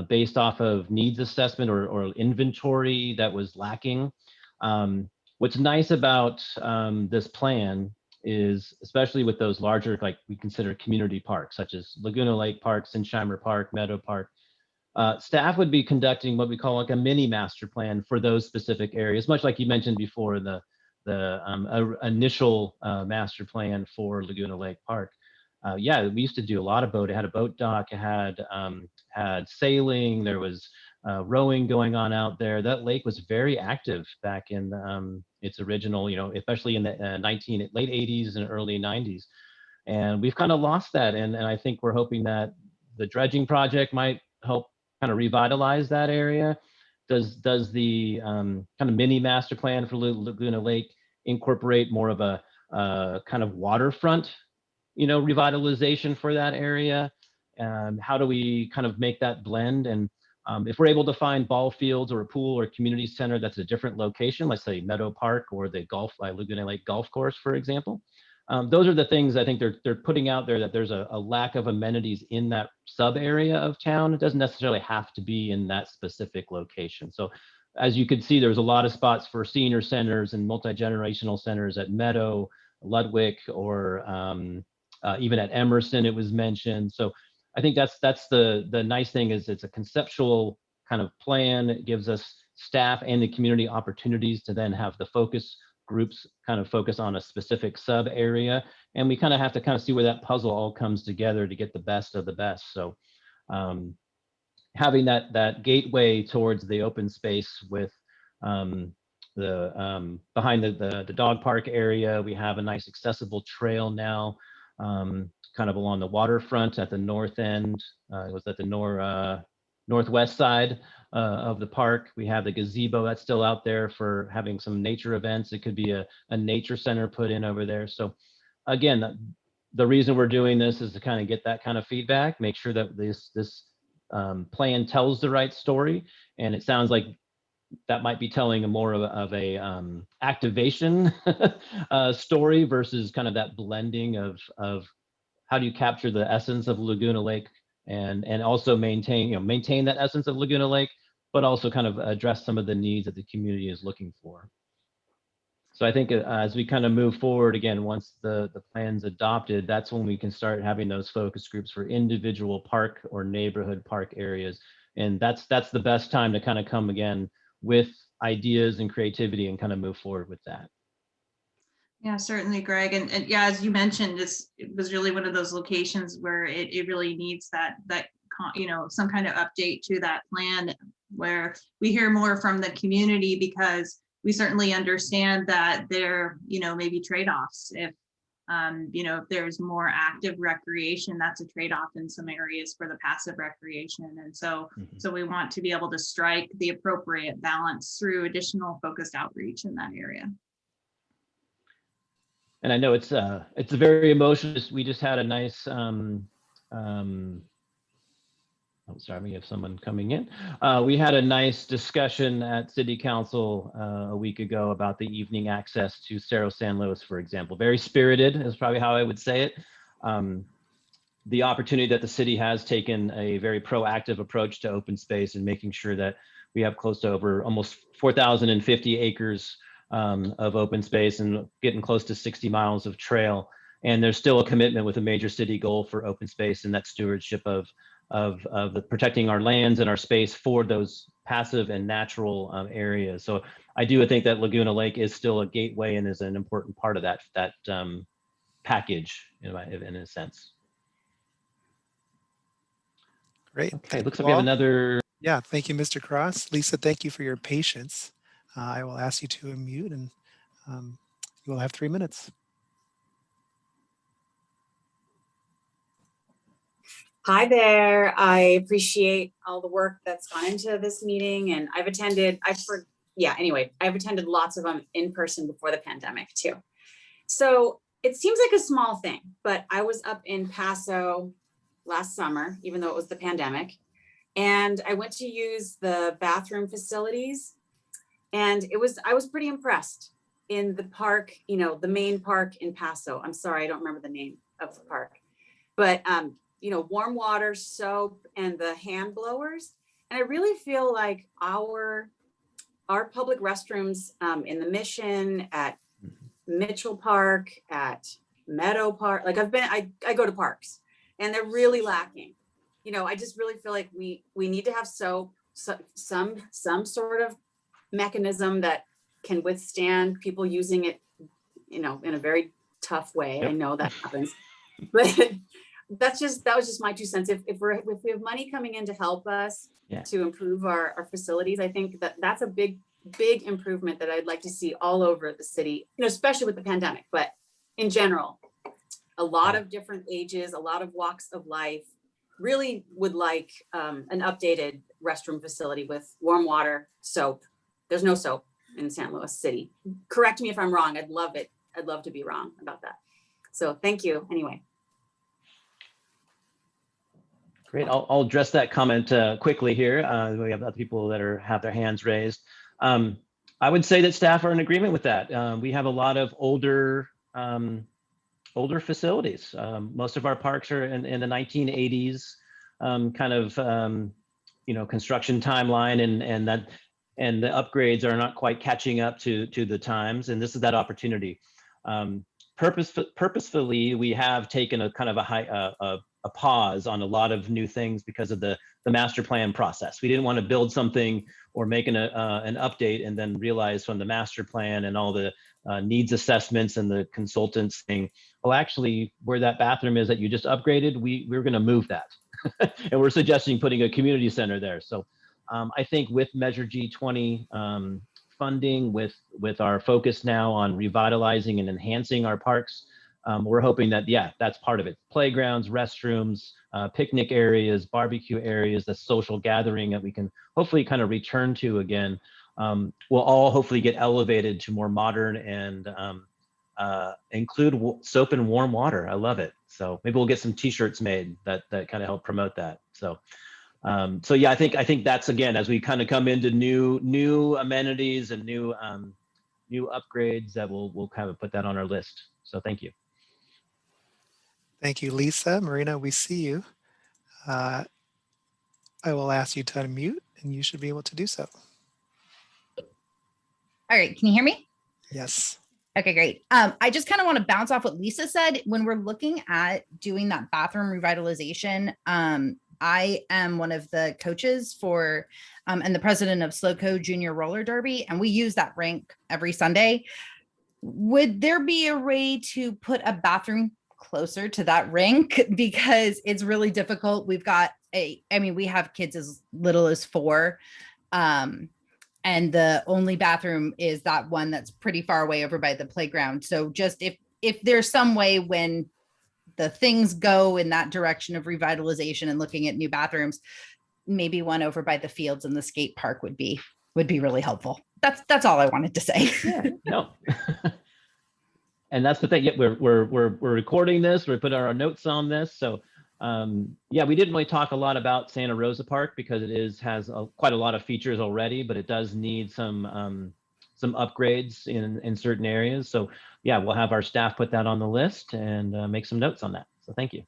based off of needs assessment or inventory that was lacking. What's nice about this plan is, especially with those larger, like we consider community parks, such as Laguna Lake Park, Sinsheimer Park, Meadow Park, staff would be conducting what we call like a mini master plan for those specific areas, much like you mentioned before, the initial master plan for Laguna Lake Park. Yeah, we used to do a lot of boat. It had a boat dock. It had sailing. There was rowing going on out there. That lake was very active back in its original, especially in the late 80s and early 90s. And we've kind of lost that. And I think we're hoping that the dredging project might help kind of revitalize that area. Does the kind of mini master plan for Laguna Lake incorporate more of a kind of waterfront, revitalization for that area? How do we kind of make that blend? And if we're able to find ball fields or a pool or a community center that's a different location, let's say Meadow Park or the Laguna Lake Golf Course, for example, those are the things I think they're putting out there, that there's a lack of amenities in that sub area of town. It doesn't necessarily have to be in that specific location. So as you could see, there's a lot of spots for senior centers and multi-generational centers at Meadow, Ludwig, or even at Emerson, it was mentioned. So I think that's the nice thing, is it's a conceptual kind of plan. It gives us staff and the community opportunities to then have the focus groups kind of focus on a specific sub area, and we kind of have to kind of see where that puzzle all comes together to get the best of the best. So having that gateway towards the open space with behind the dog park area, we have a nice accessible trail now, kind of along the waterfront at the north end. It was at the northwest side of the park. We have the gazebo that's still out there for having some nature events. It could be a nature center put in over there. So again, the reason we're doing this is to kind of get that kind of feedback, make sure that this plan tells the right story. And it sounds like that might be telling a more of a activation story versus kind of that blending of how do you capture the essence of Laguna Lake and also maintain that essence of Laguna Lake, but also kind of address some of the needs that the community is looking for. So I think as we kind of move forward, again, once the plan's adopted, that's when we can start having those focus groups for individual park or neighborhood park areas. And that's the best time to kind of come again with ideas and creativity and kind of move forward with that. Yeah, certainly, Greg. And yeah, as you mentioned, it was really one of those locations where it really needs that some kind of update to that plan, where we hear more from the community, because we certainly understand that there, may be trade-offs. If if there's more active recreation, that's a trade-off in some areas for the passive recreation. And so we want to be able to strike the appropriate balance through additional focused outreach in that area. And I know it's very emotional. We just had a nice I'm sorry, we have someone coming in. We had a nice discussion at City Council a week ago about the evening access to Cerro San Luis, for example. Very spirited is probably how I would say it. The opportunity that the city has taken a very proactive approach to open space and making sure that we have close to over almost 4,050 acres of open space and getting close to 60 miles of trail. And there's still a commitment with a major city goal for open space and that stewardship of the protecting our lands and our space for those passive and natural areas. So I do think that Laguna Lake is still a gateway and is an important part of that package in a sense. Great. Okay, looks like we have another. Yeah, thank you, Mr. Cross. Lisa, thank you for your patience. I will ask you to unmute and you will have 3 minutes. Hi there. I appreciate all the work that's gone into this meeting, and I've attended lots of them in person before the pandemic too. So it seems like a small thing, but I was up in Paso last summer, even though it was the pandemic, and I went to use the bathroom facilities, and I was pretty impressed in the park, the main park in Paso. I'm sorry, I don't remember the name of the park, but warm water, soap, and the hand blowers. And I really feel like our public restrooms in the Mission, at Mitchell Park, at Meadow Park, like I go to parks and they're really lacking. I just really feel like we need to have soap, some sort of mechanism that can withstand people using it, in a very tough way. Yep. I know that happens, but that was just my 2 cents. If we have money coming in to help us to improve our facilities, I think that's a big improvement that I'd like to see all over the city, especially with the pandemic, but in general, a lot of different ages, a lot of walks of life really would like an updated restroom facility with warm water, soap. There's no soap in San Luis City. Correct me if I'm wrong. I'd love it. I'd love to be wrong about that. So thank you anyway. Great. I'll address that comment quickly here. We have other people that have their hands raised. I would say that staff are in agreement with that. We have a lot of older facilities. Most of our parks are in the 1980s construction timeline, and the upgrades are not quite catching up to the times. And this is that opportunity. Purposefully, we have taken a kind of a pause on a lot of new things because of the master plan process. We didn't want to build something or make an update and then realize from the master plan and all the needs assessments and the consultants saying, oh, actually, where that bathroom is that you just upgraded, we're going to move that. And we're suggesting putting a community center there. So I think with Measure G20 funding, with our focus now on revitalizing and enhancing our parks, we're hoping that, that's part of it. Playgrounds, restrooms, picnic areas, barbecue areas, the social gathering that we can hopefully kind of return to again, will all hopefully get elevated to more modern and include soap and warm water. I love it. So maybe we'll get some t-shirts made that kind of help promote that. So I think that's, again, as we kind of come into new amenities and new upgrades, that we'll kind of put that on our list. So thank you. Thank you, Lisa. Marina, we see you. I will ask you to unmute and you should be able to do so. All right, can you hear me? Yes. Okay, great. I just kind of want to bounce off what Lisa said. When we're looking at doing that bathroom revitalization, I am one of the coaches for and the president of Slowco Junior Roller Derby, and we use that rink every Sunday. Would there be a way to put a bathroom closer to that rink? Because it's really difficult. We have kids as little as 4. and the only bathroom is that one that's pretty far away over by the playground. So just if there's some way when the things go in that direction of revitalization and looking at new bathrooms, maybe one over by the fields and the skate park would be really helpful. That's all I wanted to say. Yeah, no. And that's the thing. Yeah, we're recording this. We're putting our notes on this. So yeah, we didn't really talk a lot about Santa Rosa Park because it has quite a lot of features already, but it does need some upgrades in certain areas. So yeah, we'll have our staff put that on the list and make some notes on that. So thank you.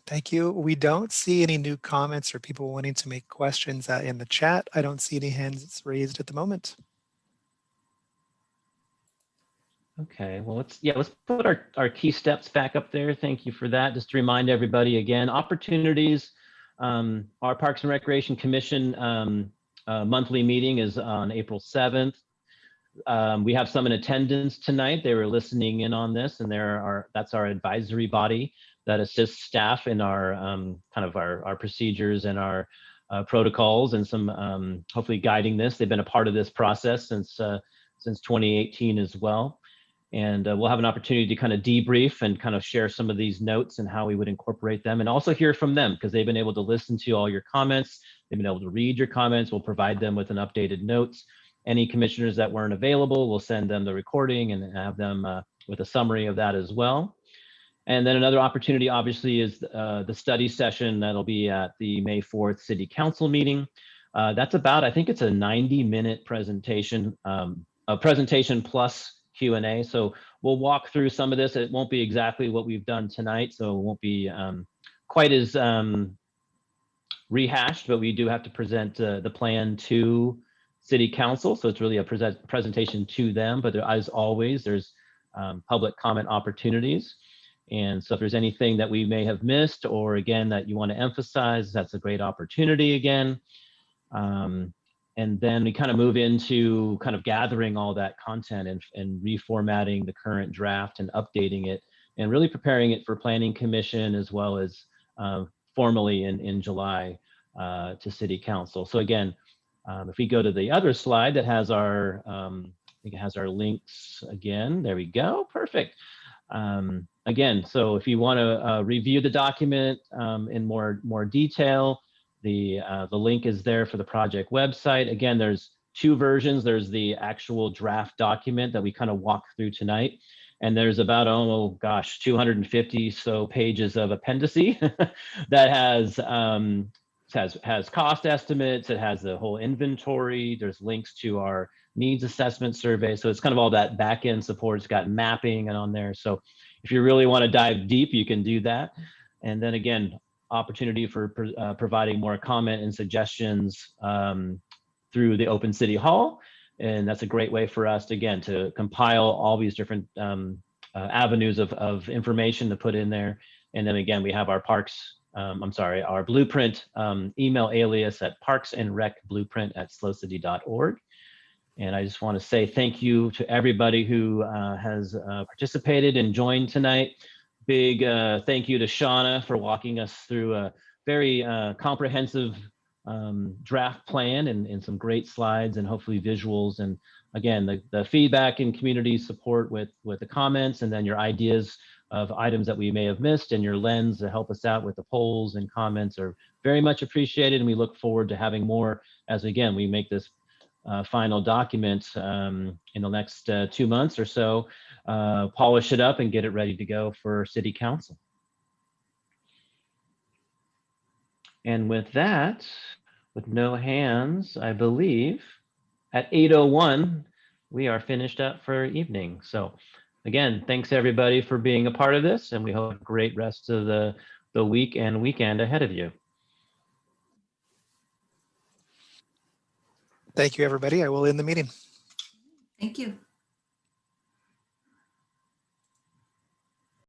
Thank you. We don't see any new comments or people wanting to make questions in the chat. I don't see any hands raised at the moment. Okay, well, let's put our key steps back up there. Thank you for that. Just to remind everybody again, opportunities. Our Parks and Recreation Commission monthly meeting is on April 7th. We have some in attendance tonight. They were listening in on this, and that's our advisory body that assists staff in our kind of our procedures and our protocols, and some hopefully guiding this. They've been a part of this process since 2018 as well. And we'll have an opportunity to kind of debrief and kind of share some of these notes and how we would incorporate them, and also hear from them because they've been able to listen to all your comments. They've been able to read your comments. We'll provide them with an updated notes. Any commissioners that weren't available, we'll send them the recording and have them with a summary of that as well. And then another opportunity obviously is the study session that'll be at the May 4th City Council meeting. That's about, I think it's a 90-minute presentation, a presentation plus Q&A. So we'll walk through some of this. It won't be exactly what we've done tonight, so it won't be quite as rehashed, but we do have to present the plan to City Council. So it's really a presentation to them, but as always, there's public comment opportunities. And so if there's anything that we may have missed, or again, that you want to emphasize, that's a great opportunity again. And then we kind of move into kind of gathering all that content and reformatting the current draft and updating it and really preparing it for Planning Commission as well as formally in July to City Council. So again, if we go to the other slide that has our, I think it has our links again. There we go. Perfect. Again, so if you want to review the document in more detail, the link is there for the project website. Again, there's two versions. There's the actual draft document that we kind of walked through tonight, and there's about 250 so pages of appendices that has cost estimates. It has the whole inventory. There's links to our needs assessment survey. So it's kind of all that back end support. It's got mapping and on there. So if you really want to dive deep, you can do that. And then again, opportunity for providing more comment and suggestions through the Open City Hall. And that's a great way for us to, again, to compile all these different avenues of information to put in there. And then again, we have our our blueprint email alias at parksandrecblueprint@slowcity.org. And I just want to say thank you to everybody who has participated and joined tonight. Big thank you to Shauna for walking us through a very comprehensive draft plan and some great slides and hopefully visuals. And again, the feedback and community support with the comments, and then your ideas of items that we may have missed, and your lens to help us out with the polls and comments are very much appreciated. And we look forward to having more as, again, we make this final document in the next 2 months or so, polish it up and get it ready to go for City Council. And with that, with no hands, I believe at 8:01, we are finished up for evening. So again, thanks everybody for being a part of this, and we hope a great rest of the week and weekend ahead of you. Thank you, everybody. I will end the meeting. Thank you.